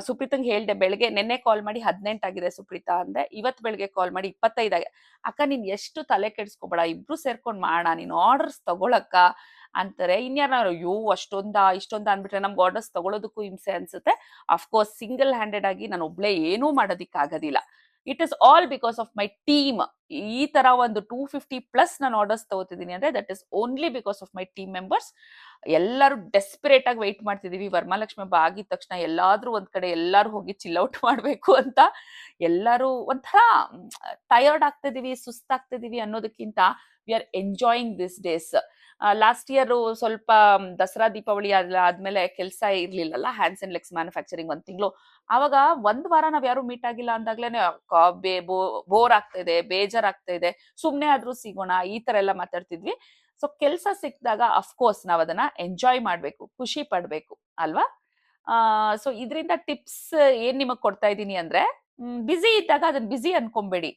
ಸುಪ್ರೀತಂಗ್ ಹೇಳ್ದೆ, ಬೆಳಗ್ಗೆ ನೆನ್ನೆ ಕಾಲ್ ಮಾಡಿ 18 ಆಗಿದೆ ಸುಪ್ರೀತಾ ಅಂದೆ, ಇವತ್ ಬೆಳಗ್ಗೆ ಕಾಲ್ ಮಾಡಿ 25 ಆಗಿದೆ. ಅಕ್ಕ ನೀನ್ ಎಷ್ಟು ತಲೆ ಕೆಡ್ಸ್ಕೊಬೇಡ, ಇಬ್ರು ಸೇರ್ಕೊಂಡ್ ಮಾಡೋಣ, ನೀನ್ ಆರ್ಡರ್ಸ್ ತಗೊಳಕ್ಕ ಅಂತಾರೆ. ಇನ್ಯಾರ ಅಯ್ಯೋ ಇಷ್ಟೊಂದ ಅಂದ್ಬಿಟ್ರೆ ನಮ್ಗೆ ಆರ್ಡರ್ಸ್ ತಗೊಳೋದಕ್ಕೂ ಹಿಂಸೆ ಅನ್ಸುತ್ತೆ. ಅಫ್ಕೋರ್ಸ್ ಸಿಂಗಲ್ ಹ್ಯಾಂಡೆಡ್ ಆಗಿ ನಾನು ಒಬ್ಳೆ ಏನೂ ಮಾಡೋದಿಕ್ ಆಗೋದಿಲ್ಲ. It is all because of my team. ಈ ತರ ಒಂದು 250+ ನಾನು ಆರ್ಡರ್ಸ್ ತಗೋತಿದ್ದೀನಿ ಅಂದ್ರೆ that is only because of my team members. ಎಲ್ಲರೂ ಡೆಸ್ಪರೇಟ್ ಆಗಿ ವೆಯ್ಟ್ ಮಾಡ್ತಿದೀವಿ ವರಮಹಾಲಕ್ಷ್ಮಿ ಹಬ್ಬ ಆಗಿದ ತಕ್ಷಣ ಎಲ್ಲಾದ್ರೂ ಒಂದ್ ಕಡೆ ಎಲ್ಲಾರು ಹೋಗಿ ಚಿಲ್ಔಟ್ ಮಾಡ್ಬೇಕು ಅಂತ. ಎಲ್ಲರೂ ಒಂಥರ ಟಯರ್ಡ್ ಆಗ್ತಿದೀವಿ, ಸುಸ್ತಾಗ್ತಿದೀವಿ ಅನ್ನೋದಕ್ಕಿಂತ we are enjoying this days. Last year ಸ್ವಲ್ಪ ದಸರಾ ದೀಪಾವಳಿ ಆದ್ಮೇಲೆ ಕೆಲಸ ಇರ್ಲಿಲ್ಲಲ್ಲ, ಹ್ಯಾಂಡ್ಸ್ ಅಂಡ್ ಲೆಗ್ಸ್ ಮ್ಯಾನುಫ್ಯಾಕ್ಚರಿಂಗ್ 1 ತಿಂಗಳು. ಆವಾಗ 1 ವಾರ ನಾವ್ ಯಾರು ಮೀಟ್ ಆಗಿಲ್ಲ ಅಂದಾಗ್ಲೇನೆ ಬೋರ್ ಆಗ್ತಾ ಇದೆ, ಬೇಜಾರಾಗ್ತಾ ಇದೆ, ಸುಮ್ನೆ ಆದ್ರೂ ಸಿಗೋಣ ಈ ತರ ಎಲ್ಲ ಮಾತಾಡ್ತಿದ್ವಿ. ಸೊ ಕೆಲ್ಸ ಸಿಕ್ಕಿದಾಗ ಅಫ್ಕೋರ್ಸ್ ನಾವ್ ಅದನ್ನ ಎಂಜಾಯ್ ಮಾಡ್ಬೇಕು, ಖುಷಿ ಪಡ್ಬೇಕು ಅಲ್ವಾ? ಸೊ ಇದರಿಂದ ಟಿಪ್ಸ್ ಏನ್ ನಿಮಗ್ ಕೊಡ್ತಾ ಇದೀನಿ ಅಂದ್ರೆ, ಬಿಸಿ ಇದ್ದಾಗ ಅದನ್ನ ಬಿಸಿ ಅನ್ಕೊಂಬೇಡಿ.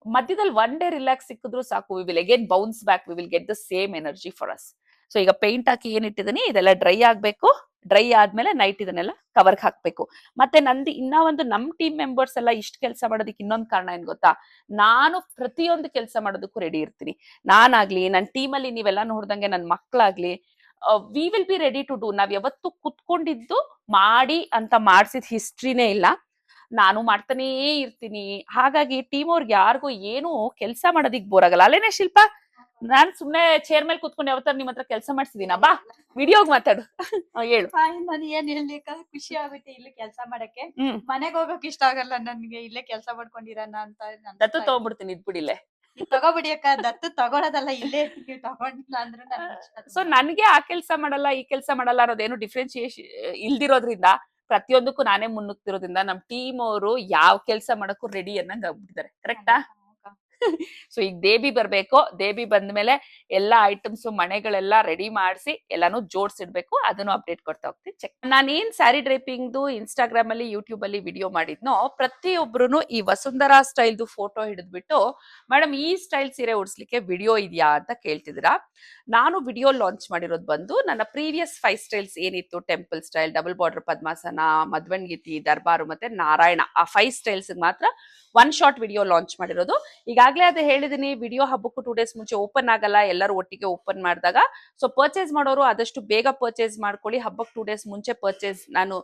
ಮಧ್ಯದಲ್ಲಿ 1 ಡೇ ರಿಲ್ಯಾಕ್ಸ್ ಸಿಕ್ಕಿದ್ರು ಸಾಕು, we will again bounce back, we will get the same energy for us. So ಈಗ ಪೇಂಟ್ ಹಾಕಿ ಏನ್ ಇಟ್ಟಿದ್ದೀನಿ ಇದೆಲ್ಲ ಡ್ರೈ ಆಗ್ಬೇಕು. ಡ್ರೈ ಆದ್ಮೇಲೆ ನೈಟ್ ಇದನ್ನೆಲ್ಲ ಕವರ್ಗೆ ಹಾಕ್ಬೇಕು. ಮತ್ತೆ ನಂದು ಇನ್ನ ಒಂದು ನಮ್ ಟೀಮ್ ಮೆಂಬರ್ಸ್ ಎಲ್ಲ ಇಷ್ಟ ಕೆಲಸ ಮಾಡೋದಕ್ಕೆ ಇನ್ನೊಂದು ಕಾರಣ ಏನ್ ಗೊತ್ತಾ, ನಾನು ಪ್ರತಿಯೊಂದು ಕೆಲಸ ಮಾಡೋದಕ್ಕೂ ರೆಡಿ ಇರ್ತೀನಿ. ನಾನಾಗ್ಲಿ, ನನ್ನ ಟೀಮಲ್ಲಿ ನೀವೆಲ್ಲ ನೋಡ್ದಂಗೆ ನನ್ನ ಮಕ್ಕಳಾಗ್ಲಿ, we will be ready to do. ನಾವ್ ಯಾವತ್ತು ಕುತ್ಕೊಂಡಿದ್ದು ಮಾಡಿ ಅಂತ ಮಾಡ್ಸಿದ ಹಿಸ್ಟ್ರಿನೇ ಇಲ್ಲ. ನಾನು ಮಾಡ್ತಾನೇ ಇರ್ತೀನಿ. ಹಾಗಾಗಿ ಟೀಮ್ ಅವ್ರಿಗೆ ಯಾರಿಗೂ ಏನು ಕೆಲಸ ಮಾಡೋದಿಕ್ ಬೋರ್ ಆಗಲ್ಲ. ಅಲ್ಲೇನೆ ಶಿಲ್ಪ? ನಾನ್ ಸುಮ್ನೆ ಚೇರ್ ಮೇಲೆ ಕುತ್ಕೊಂಡು ಯಾವತ್ತಾರ ನಿಮ್ ಹತ್ರ ಕೆಲಸ ಮಾಡ್ಸಿದೀನ? ಬಾ ವಿಡಿಯೋಗ್ ಮಾತಾಡು. ಹೇಳು. ನಾನು ಏನ್ ಹೇಳ್ಲಿಕ್ಕ, ಖುಷಿ ಆಗುತ್ತೆ ಇಲ್ಲಿ ಕೆಲಸ ಮಾಡಕ್ಕೆ. ಹ್ಮ್. ಮನೆಗ್ ಹೋಗಕ್ ಇಷ್ಟ ಆಗಲ್ಲ ನನ್ಗೆ, ಇಲ್ಲೇ ಕೆಲಸ ಮಾಡ್ಕೊಂಡಿರೋಣ ಅಂತ ದತ್ತು ತಗೊಂಡ್ಬಿಡ್ತೀನಿ ಇದ್ಬಿಡಿಲೆ. ತಗೋಬಿಡಿ ಅಕ್ಕ, ದತ್ತು ತಗೊಳೋದಲ್ಲ, ಇಲ್ಲೇ ನೀವು ತಗೊಂಡಿಲ್ಲ ಅಂದ್ರೂ ನನ್ಗೆ ಇಷ್ಟ. ಸೊ ನನ್ಗೆ ಆ ಕೆಲಸ ಮಾಡಲ್ಲ ಈ ಕೆಲಸ ಮಾಡಲ್ಲ ಅನ್ನೋದೇನು ಡಿಫ್ರೆನ್ಶಿಯೇಷನ್ ಇಲ್ದಿರೋದ್ರಿಂದ, ಪ್ರತಿಯೊಂದಕ್ಕೂ ನಾನೇ ಮುನ್ನುಗ್ತಿರೋದ್ರಿಂದ ನಮ್ ಟೀಮ್ ಅವರು ಯಾವ ಕೆಲಸ ಮಾಡಕ್ಕೂ ರೆಡಿ ಅನ್ನಂಗ್ ಆಗ್ಬಿಟ್ಟಿದ್ದಾರೆ. ಕರೆಕ್ಟಾ? ಸೊ ಈಗ ದೇಬಿ ಬರ್ಬೇಕು. ದೇಬಿ ಬಂದ್ಮೇಲೆ ಎಲ್ಲಾ ಐಟಮ್ಸ್ ಮನೆಗಳೆಲ್ಲ ರೆಡಿ ಮಾಡಿಸಿ ಎಲ್ಲಾನು ಜೋಡ್ಸಿಡ್ಬೇಕು. ಅದನ್ನು ಅಪ್ಡೇಟ್ ಕೊಡ್ತಾ ಹೋಗ್ತೀನಿ. ಚೆಕ್. ನಾನೇನ್ ಸ್ಯಾರಿ ಡ್ರೈಪಿಂಗ್ದು ಇನ್ಸ್ಟಾಗ್ರಾಮ್ ಅಲ್ಲಿ ಯೂಟ್ಯೂಬ್ ಅಲ್ಲಿ ವಿಡಿಯೋ ಮಾಡಿದ್ನೋ, ಪ್ರತಿಯೊಬ್ರು ಈ ವಸುಂಧರಾ ಸ್ಟೈಲ್ದು ಫೋಟೋ ಹಿಡಿದ್ಬಿಟ್ಟು ಮೇಡಮ್ ಈ ಸ್ಟೈಲ್ ಸೀರೆ ಉಡ್ಸ್ಲಿಕ್ಕೆ ವಿಡಿಯೋ ಇದೆಯಾ ಅಂತ ಕೇಳ್ತಿದ್ದೀರಾ. ನಾನು ವಿಡಿಯೋ ಲಾಂಚ್ ಮಾಡಿರೋದು ಬಂದು ನನ್ನ ಪ್ರೀವಿಯಸ್ 5 ಸ್ಟೈಲ್ಸ್ ಏನಿತ್ತು, ಟೆಂಪಲ್ ಸ್ಟೈಲ್, ಡಬಲ್ ಬಾರ್ಡರ್ ಪದ್ಮಾಸನ, ಮಧ್ವನ್ಗೀತಿ, ದರ್ಬಾರು ಮತ್ತೆ ನಾರಾಯಣ, ಆ 5 ಸ್ಟೈಲ್ಸ್ ಮಾತ್ರ 1 ಶಾರ್ಟ್ ವಿಡಿಯೋ ಲಾಂಚ್ ಮಾಡಿರೋದು. ಈಗಾಗಲೇ ಅದು ಹೇಳಿದೀನಿ, ವಿಡಿಯೋ ಹಬ್ಬಕ್ಕೂ 2 ಡೇಸ್ ಮುಂಚೆ ಓಪನ್ ಆಗಲ್ಲ, ಎಲ್ಲರೂ ಒಟ್ಟಿಗೆ ಓಪನ್ ಮಾಡಿದಾಗ. ಸೊ ಪರ್ಚೇಸ್ ಮಾಡೋರು ಆದಷ್ಟು ಬೇಗ ಪರ್ಚೇಸ್ ಮಾಡ್ಕೊಳ್ಳಿ. ಹಬ್ಬಕ್ಕೆ 2 ಡೇಸ್ ಮುಂಚೆ ಪರ್ಚೇಸ್ ನಾನು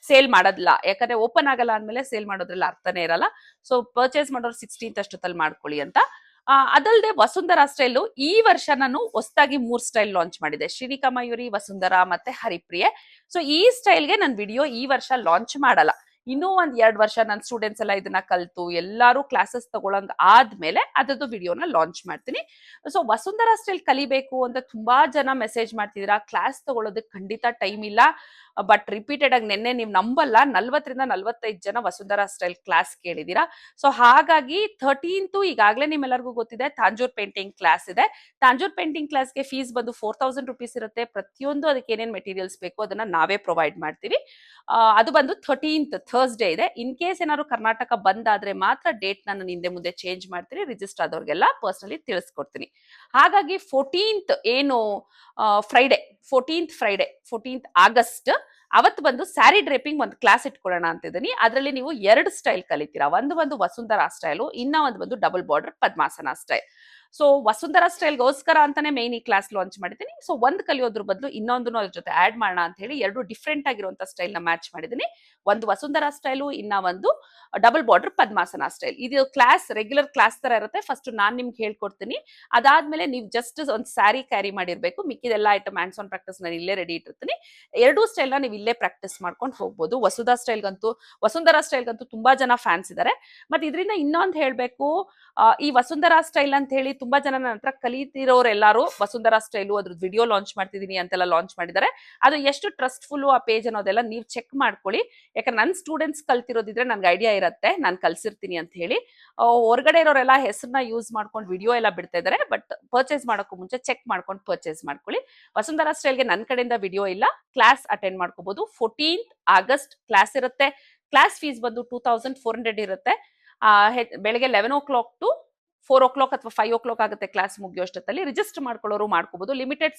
ಸೇಲ್ ಮಾಡೋದಿಲ್ಲ, ಯಾಕಂದ್ರೆ ಓಪನ್ ಆಗಲ್ಲ ಅಂದ್ಮೇಲೆ ಸೇಲ್ ಮಾಡೋದ್ರಲ್ಲಿ ಅರ್ಥನೇ ಇರಲ್ಲ. ಸೊ ಪರ್ಚೇಸ್ ಮಾಡೋರು 16th ಅಷ್ಟೊತ್ತಲ್ಲಿ ಮಾಡ್ಕೊಳ್ಳಿ ಅಂತ. ಅದಲ್ಲದೆ ವಸುಂಧರಾ ಸ್ಟೈಲು ಈ ವರ್ಷ ನಾನು ಹೊಸದಾಗಿ 3 ಸ್ಟೈಲ್ ಲಾಂಚ್ ಮಾಡಿದೆ, ಶ್ರೀನಿಕಾ ಮಯೂರಿ, ವಸುಂಧರಾ ಮತ್ತೆ ಹರಿಪ್ರಿಯೆ. ಸೊ ಈ ಸ್ಟೈಲ್ಗೆ ನಾನು ವಿಡಿಯೋ ಈ ವರ್ಷ ಲಾಂಚ್ ಮಾಡಲ್ಲ. ಇನ್ನೂ 1-2 ವರ್ಷ ನನ್ನ ಸ್ಟೂಡೆಂಟ್ಸ್ ಎಲ್ಲ ಇದನ್ನ ಕಲ್ತು ಎಲ್ಲಾರು ಕ್ಲಾಸಸ್ ತಗೊಳಂಗ್ ಆದ್ಮೇಲೆ ಅದರದ್ದು ವಿಡಿಯೋನ ಲಾಂಚ್ ಮಾಡ್ತೀನಿ. ಸೊ ವಸುಂಧರಾ ಸ್ಟೈಲ್ ಕಲಿಬೇಕು ಅಂತ ತುಂಬಾ ಜನ ಮೆಸೇಜ್ ಮಾಡ್ತಿದ್ದೀರಾ. ಕ್ಲಾಸ್ ತಗೊಳ್ಳೋದಕ್ಕೆ ಖಂಡಿತ ಟೈಮ್ ಇಲ್ಲ. ಬಟ್ ರಿಪೀಟೆಡ್ ಆಗಿ ನಿನ್ನೆ ನೀವು ನಂಬಲ್ಲ, 40ರಿಂದ 45 ಜನ ವಸುಂಧರಾ ಸ್ಟೈಲ್ ಕ್ಲಾಸ್ ಕೇಳಿದೀರಾ. ಸೊ ಹಾಗಾಗಿ 13th ಈಗಾಗಲೇ ನಿಮ್ಮೆಲ್ಲರಿಗೂ ಗೊತ್ತಿದೆ, ತಾಂಜೂರ್ ಪೇಂಟಿಂಗ್ ಕ್ಲಾಸ್ ಇದೆ. ತಾಂಜೂರ್ ಪೇಂಟಿಂಗ್ ಕ್ಲಾಸ್ಗೆ ಫೀಸ್ ಬಂದು 4000 rupees ಇರುತ್ತೆ. ಪ್ರತಿಯೊಂದು ಅದಕ್ಕೆ ಏನೇನ್ ಮೆಟೀರಿಯಲ್ಸ್ ಬೇಕು ಅದನ್ನ ನಾವೇ ಪ್ರೊವೈಡ್ ಮಾಡ್ತೀವಿ. ಅದು ಬಂದು 13th ಥರ್ಸ್ಡೇ ಇದೆ. ಇನ್ ಕೇಸ್ ಏನಾದ್ರು ಕರ್ನಾಟಕ ಬಂದಾದ್ರೆ ಮಾತ್ರ ಡೇಟ್ ನಾನು ಹಿಂದೆ ಮುಂದೆ ಚೇಂಜ್ ಮಾಡ್ತೀನಿ. ರಿಜಿಸ್ಟರ್ ಆದವ್ರಿಗೆಲ್ಲ ಪರ್ಸನಲಿ ತಿಳಿಸ್ಕೊಡ್ತೀನಿ. ಹಾಗಾಗಿ 14th ಏನು ಫ್ರೈಡೆ, 14th ಆಗಸ್ಟ್ ಅವತ್ತು ಬಂದು ಸ್ಯಾರಿ ಡ್ರೇಪಿಂಗ್ ಒಂದು ಕ್ಲಾಸ್ ಇಟ್ಕೊಳ್ಳೋಣ ಅಂತಿದ್ದೀನಿ. ಅದರಲ್ಲಿ ನೀವು 2 ಸ್ಟೈಲ್ ಕಲಿತೀರಾ. ಒಂದು ವಸುಂಧರಾ ಸ್ಟೈಲು, ಇನ್ನ ಒಂದು ಬಂದು ಡಬಲ್ ಬಾರ್ಡರ್ ಪದ್ಮಾಸನ ಸ್ಟೈಲ್. ಸೊ ವಸುಂಧರಾ ಸ್ಟೈಲ್ಗೋಸ್ಕರ ಅಂತಾನೆ ಮೇನ್ ಈ ಕ್ಲಾಸ್ ಲಾಂಚ್ ಮಾಡಿದ್ದೀನಿ. ಸೊ ಒಂದು ಕಲಿಯೋದ್ರ ಬದಲು ಇನ್ನೊಂದನ್ನು ಅದ್ರ ಜೊತೆ ಆಡ್ ಮಾಡೋಣ ಅಂತ ಹೇಳಿ 2 ಡಿಫ್ರೆಂಟ್ ಆಗಿರುವಂತ ಸ್ಟೈಲ್ ನ ಮ್ಯಾಚ್ ಮಾಡಿದ್ದೀನಿ. ಒಂದು ವಸುಂಧರಾ ಸ್ಟೈಲು, ಇನ್ನ ಒಂದು ಡಬಲ್ ಬಾರ್ಡರ್ ಪದ್ಮಾಸನ ಸ್ಟೈಲ್. ಇದು ಕ್ಲಾಸ್ ರೆಗ್ಯುಲರ್ ಕ್ಲಾಸ್ ತರ ಇರುತ್ತೆ. ಫಸ್ಟ್ ನಾನ್ ನಿಮ್ಗೆ ಹೇಳ್ಕೊಡ್ತೀನಿ, ಅದಾದ್ಮೇಲೆ ನೀವು ಜಸ್ಟ್ ಒಂದು ಸ್ಯಾರಿ ಕ್ಯಾರಿ ಮಾಡಿರ್ಬೇಕು. ಮಿಕ್ಕಿದೆಲ್ಲ ಐಟಮ್ ಹ್ಯಾಂಡ್ಸ್ ಆನ್ ಪ್ರಾಕ್ಟೀಸ್ ನಾನು ಇಲ್ಲೇ ರೆಡಿ ಇಟ್ಟಿರ್ತೀನಿ. 2 ಸ್ಟೈಲ್ ನ ನೀವು ಇಲ್ಲೇ ಪ್ರಾಕ್ಟೀಸ್ ಮಾಡ್ಕೊಂಡು ಹೋಗ್ಬೋದು. ವಸುಂಧರಾ ಸ್ಟೈಲ್ಗಂತೂ ತುಂಬಾ ಜನ ಫ್ಯಾನ್ಸ್ ಇದ್ದಾರೆ. ಮತ್ತೆ ಇದರಿಂದ ಇನ್ನೊಂದು ಹೇಳ್ಬೇಕು, ಈ ವಸುಂಧರಾ ಸ್ಟೈಲ್ ಅಂತ ಹೇಳಿ ತುಂಬಾ ಜನ ನನ್ನ ಹತ್ರ ಕಲಿತಿರೋರೆಲ್ಲಾರು ವಸುಂಧರಾ ಸ್ಟೈಲು ಅದ್ರದ್ದು ವಿಡಿಯೋ ಲಾಂಚ್ ಮಾಡ್ತಿದೀನಿ ಅಂತೆಲ್ಲ ಲಾಂಚ್ ಮಾಡಿದ್ದಾರೆ. ಅದು ಎಷ್ಟು ಟ್ರಸ್ಟ್ಫುಲ್ ಆ ಪೇಜ್ ಅನ್ನೋದೆಲ್ಲ ನೀವು ಚೆಕ್ ಮಾಡ್ಕೊಳ್ಳಿ. ಯಾಕಂದ್ರೆ ನನ್ನ ಸ್ಟೂಡೆಂಟ್ಸ್ ಕಲ್ತಿರೋದಿದ್ರೆ ನನ್ಗೆ ಐಡಿಯಾ ಇರುತ್ತೆ, ನಾನು ಕಲ್ಸಿರ್ತೀನಿ ಅಂತ ಹೇಳಿ. ಹೊರಗಡೆ ಇರೋರೆಲ್ಲ ಹೆಸರನ್ನ ಯೂಸ್ ಮಾಡ್ಕೊಂಡು ವಿಡಿಯೋ ಎಲ್ಲ ಬಿಡ್ತಾ ಇದಾರೆ. ಬಟ್ ಪರ್ಚೇಸ್ ಮಾಡೋಕ್ಕೂ ಮುಂಚೆ ಚೆಕ್ ಮಾಡ್ಕೊಂಡು ಪರ್ಚೇಸ್ ಮಾಡ್ಕೊಳ್ಳಿ. ವಸುಂಧರಾ ಸ್ಟೈಲ್ಗೆ ನನ್ನ ಕಡೆಯಿಂದ ವಿಡಿಯೋ ಇಲ್ಲ, ಕ್ಲಾಸ್ ಅಟೆಂಡ್ ಮಾಡ್ಕೋಬಹುದು. 14th ಆಗಸ್ಟ್ ಕ್ಲಾಸ್ ಇರುತ್ತೆ. ಕ್ಲಾಸ್ ಫೀಸ್ ಬಂದು 2400 ಇರುತ್ತೆ. ಬೆಳಗ್ಗೆ 11 o'clock to 4 o'clock ಅಥವಾ 5 o'clock ಆಗುತ್ತೆ ಕ್ಲಾಸ್ ಮುಗಿಯೋಷ್ಟೊತ್ತಲ್ಲಿ. ರಿಜಿಸ್ಟರ್ ಮಾಡ್ಕೊಳ್ಳೋರು ಮಾಡ್ಕೋಬಹುದು. ಲಿಮಿಟೆಡ್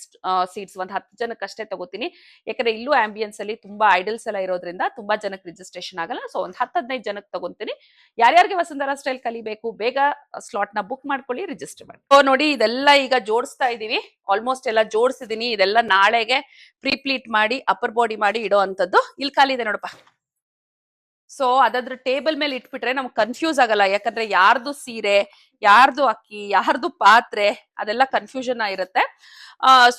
ಸೀಟ್ಸ್, ಒಂದು 10 ಜನಕ್ಕೆ ಅಷ್ಟೇ ತಗೋತೀನಿ. ಯಾಕಂದ್ರೆ ಇಲ್ಲೂ ಆಂಬಿಯನ್ಸ್ ಅಲ್ಲಿ ತುಂಬಾ ಐಡಲ್ಸ್ ಎಲ್ಲ ಇರೋದ್ರಿಂದ ತುಂಬಾ ಜನಕ್ಕೆ ರಿಜಿಸ್ಟ್ರೇಷನ್ ಆಗಲ್ಲ. ಸೊ ಒಂದು 10-15 ಜನಕ್ಕೆ ತಗೊಂತೀನಿ. ಯಾರ್ಯಾರಿಗೆ ವಸುಂಧರಾ ಸ್ಟೈಲ್ ಕಲಿಬೇಕು ಬೇಗ ಸ್ಲಾಟ್ ನ ಬುಕ್ ಮಾಡ್ಕೊಳ್ಳಿ, ರಿಜಿಸ್ಟರ್ ಮಾಡಿ. ಸೊ ನೋಡಿ, ಇದೆಲ್ಲ ಈಗ ಜೋಡಿಸ್ತಾ ಇದೀವಿ. ಆಲ್ಮೋಸ್ಟ್ ಎಲ್ಲ ಜೋಡಿಸಿದೀನಿ. ಇದೆಲ್ಲ ನಾಳೆಗೆ ಪ್ರೀಪ್ಲೀಟ್ ಮಾಡಿ ಅಪ್ಪರ್ ಬಾಡಿ ಮಾಡಿ ಇಡೋ ಅಂತದ್ದು. ಇಲ್ಲಿ ಖಾಲಿ ಇದೆ ನೋಡಪ್ಪ. ಸೊ ಅದಾದ್ರ ಟೇಬಲ್ ಮೇಲೆ ಇಟ್ಬಿಟ್ರೆ ನಮ್ಗೆ ಕನ್ಫ್ಯೂಸ್ ಆಗಲ್ಲ, ಯಾಕಂದ್ರೆ ಯಾರ್ದು ಸೀರೆ, ಯಾರ್ದು ಅಕ್ಕಿ, ಯಾರ್ದು ಪಾತ್ರೆ, ಅದೆಲ್ಲ ಕನ್ಫ್ಯೂಷನ್ ಇರುತ್ತೆ.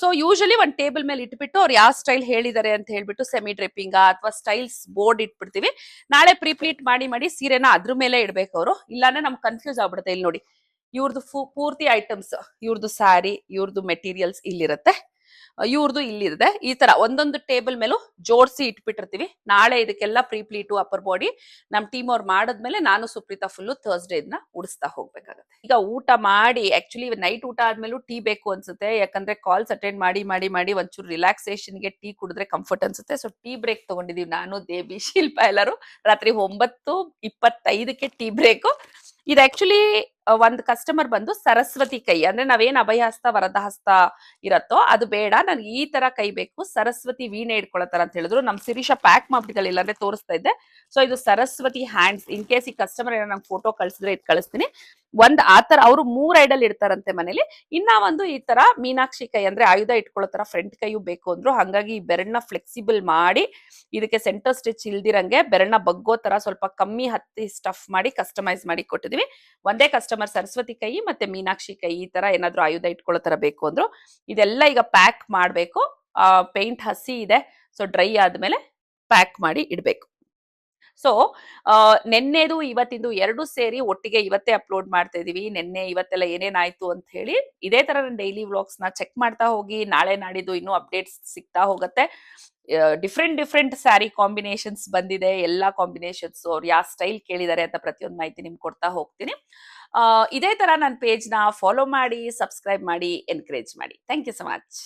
ಸೊ ಯೂಶಲಿ ಒಂದ್ ಟೇಬಲ್ ಮೇಲೆ ಇಟ್ಬಿಟ್ಟು ಅವ್ರು ಯಾವ ಸ್ಟೈಲ್ ಹೇಳಿದಾರೆ ಅಂತ ಹೇಳ್ಬಿಟ್ಟು ಸೆಮಿ ಡ್ರಿಪ್ಪಿಂಗ್ ಅಥವಾ ಸ್ಟೈಲ್ಸ್ ಬೋರ್ಡ್ ಇಟ್ಬಿಡ್ತೀವಿ. ನಾಳೆ ಪ್ರೀಪ್ಲೀಟ್ ಮಾಡಿ ಸೀರೆನ ಅದ್ರ ಮೇಲೆ ಇಡ್ಬೇಕು ಅವರು, ಇಲ್ಲಾಂದ್ರೆ ನಮ್ಗೆ ಕನ್ಫ್ಯೂಸ್ ಆಗ್ಬಿಡುತ್ತೆ. ಇಲ್ಲಿ ನೋಡಿ, ಇವ್ರದ್ದು ಪೂರ್ತಿ ಐಟಮ್ಸ್, ಇವ್ರದ್ದು ಸ್ಯಾರಿ, ಇವ್ರದ್ದು ಮೆಟೀರಿಯಲ್ಸ್ ಇಲ್ಲಿರುತ್ತೆ, ಇವ್ರದ್ದು ಇಲ್ಲಿದೆ. ಈ ತರ ಒಂದೊಂದು ಟೇಬಲ್ ಮೇಲೂ ಜೋಡಿಸಿ ಇಟ್ಬಿಟ್ಟಿರ್ತೀವಿ. ನಾಳೆ ಇದಕ್ಕೆಲ್ಲ ಪ್ರೀಪ್ಲೀಟು ಅಪ್ಪರ್ ಬಾಡಿ ನಮ್ ಟೀಮ್ ಅವ್ರು ಮಾಡದ್ಮೇಲೆ ನಾನು ಸುಪ್ರೀತಾ ಫುಲ್ಲು ಥರ್ಸ್ಡೇ ಇದನ್ನ ಉಡಿಸ್ತಾ ಹೋಗ್ಬೇಕಾಗತ್ತೆ. ಈಗ ಊಟ ಮಾಡಿ, ಆಕ್ಚುಲಿ ನೈಟ್ ಊಟ ಆದ್ಮೇಲೂ ಟೀ ಬೇಕು ಅನ್ಸುತ್ತೆ, ಯಾಕಂದ್ರೆ ಕಾಲ್ಸ್ ಅಟೆಂಡ್ ಮಾಡಿ ಒಂಚೂರು ರಿಲ್ಯಾಕ್ಸೇಷನ್ಗೆ ಟೀ ಕುಡಿದ್ರೆ ಕಂಫರ್ಟ್ ಅನ್ಸುತ್ತೆ. ಸೊ ಟೀ ಬ್ರೇಕ್ ತಗೊಂಡಿದೀವಿ ನಾನು, ದೇವಿ, ಶಿಲ್ಪ ಎಲ್ಲರೂ. ರಾತ್ರಿ 9:25ಕ್ಕೆ ಟೀ ಬ್ರೇಕು. ಇದು ಆಕ್ಚುಲಿ ಒಂದ್ ಕಸ್ಟಮರ್ ಬಂದು ಸರಸ್ವತಿ ಕೈ, ಅಂದ್ರೆ ನಾವೇನ್ ಅಭಯಹಸ್ತ ವರದಹಸ್ತ ಇರತ್ತೋ ಅದು ಬೇಡ, ನನ್ಗೆ ಈ ತರ ಕೈ ಬೇಕು, ಸರಸ್ವತಿ ವೀಣೆ ಇಟ್ಕೊಳತ್ತಾರ ಅಂತ ಹೇಳಿದ್ರು. ನಮ್ ಶಿರೀಷ ಪ್ಯಾಕ್ ಮಾಡ್ಬಿಟ್ಟಿಲ್ಲ, ಇಲ್ಲಾಂದ್ರೆ ತೋರಿಸ್ತಾ ಇದ್ದೆ. ಸೊ ಇದು ಸರಸ್ವತಿ ಹ್ಯಾಂಡ್ಸ್. ಇನ್ ಕೇಸ್ ಈ ಕಸ್ಟಮರ್ ಏನೋ ನಂಗೆ ಫೋಟೋ ಕಳಿಸಿದ್ರೆ ಇದು ಕಳಿಸ್ತೀನಿ. ಒಂದ್ ಆತರ ಅವ್ರು 3 ಐಡಲ್ ಇಡ್ತಾರಂತೆ ಮನೇಲಿ. ಇನ್ನ ಒಂದು ಈ ತರ ಮೀನಾಕ್ಷಿ ಕೈ, ಅಂದ್ರೆ ಆಯುಧ ಇಟ್ಕೊಳ್ಳೋ ತರ ಫ್ರಂಟ್ ಕೈಯು ಬೇಕು ಅಂದ್ರು. ಹಾಗಾಗಿ ಈ ಬೆರಳನ್ನ ಫ್ಲೆಕ್ಸಿಬಲ್ ಮಾಡಿ ಇದಕ್ಕೆ ಸೆಂಟರ್ ಸ್ಟಿಚ್ ಇಲ್ದಿರಂಗೆ ಬೆರಳನ್ನ ಬಗ್ಗೋ ತರ ಸ್ವಲ್ಪ ಕಮ್ಮಿ ಹತ್ತಿ ಸ್ಟಫ್ ಮಾಡಿ ಕಸ್ಟಮೈಸ್ ಮಾಡಿ ಕೊಟ್ಟಿದೀವಿ. ಒಂದೇ ಕಸ್ಟಮರ್ ಸರಸ್ವತಿ ಕೈ ಮತ್ತೆ ಮೀನಾಕ್ಷಿ ಕೈ ಈ ತರ ಏನಾದ್ರು ಆಯುಧ ಇಟ್ಕೊಳ್ಳೋ ತರ ಬೇಕು ಅಂದ್ರು. ಇದೆಲ್ಲ ಈಗ ಪ್ಯಾಕ್ ಮಾಡ್ಬೇಕು. ಪೇಂಟ್ ಹಸಿ ಇದೆ, ಸೊ ಡ್ರೈ ಆದ್ಮೇಲೆ ಪ್ಯಾಕ್ ಮಾಡಿ ಇಡ್ಬೇಕು. ಸೊ ನೆನ್ನೆದು ಇವತ್ತಿಂದು 2 ಸೇರಿ ಒಟ್ಟಿಗೆ ಇವತ್ತೇ ಅಪ್ಲೋಡ್ ಮಾಡ್ತಾ ಇದೀವಿ. ನೆನ್ನೆ ಇವತ್ತೆಲ್ಲ ಏನೇನಾಯ್ತು ಅಂತ ಹೇಳಿ ಇದೇ ತರ ನನ್ನ ಡೈಲಿ ವ್ಲಾಗ್ಸ್ ನ ಚೆಕ್ ಮಾಡ್ತಾ ಹೋಗಿ. ನಾಳೆ ನಾಡಿದ್ದು ಇನ್ನೂ ಅಪ್ಡೇಟ್ಸ್ ಸಿಗ್ತಾ ಹೋಗುತ್ತೆ. ಡಿಫ್ರೆಂಟ್ ಸ್ಯಾರಿ ಕಾಂಬಿನೇಷನ್ಸ್ ಬಂದಿದೆ, ಎಲ್ಲಾ ಕಾಂಬಿನೇಷನ್ಸ್ ಅವ್ರು ಯಾವ ಸ್ಟೈಲ್ ಕೇಳಿದ್ದಾರೆ ಅಂತ ಪ್ರತಿಯೊಂದು ಮಾಹಿತಿ ನಿಮ್ಗೆ ಕೊಡ್ತಾ ಹೋಗ್ತೀನಿ. ಇದೇ ತರ ನನ್ನ ಪೇಜ್ ನ ಫಾಲೋ ಮಾಡಿ, ಸಬ್ಸ್ಕ್ರೈಬ್ ಮಾಡಿ, ಎನ್ಕರೇಜ್ ಮಾಡಿ. Thank you so much.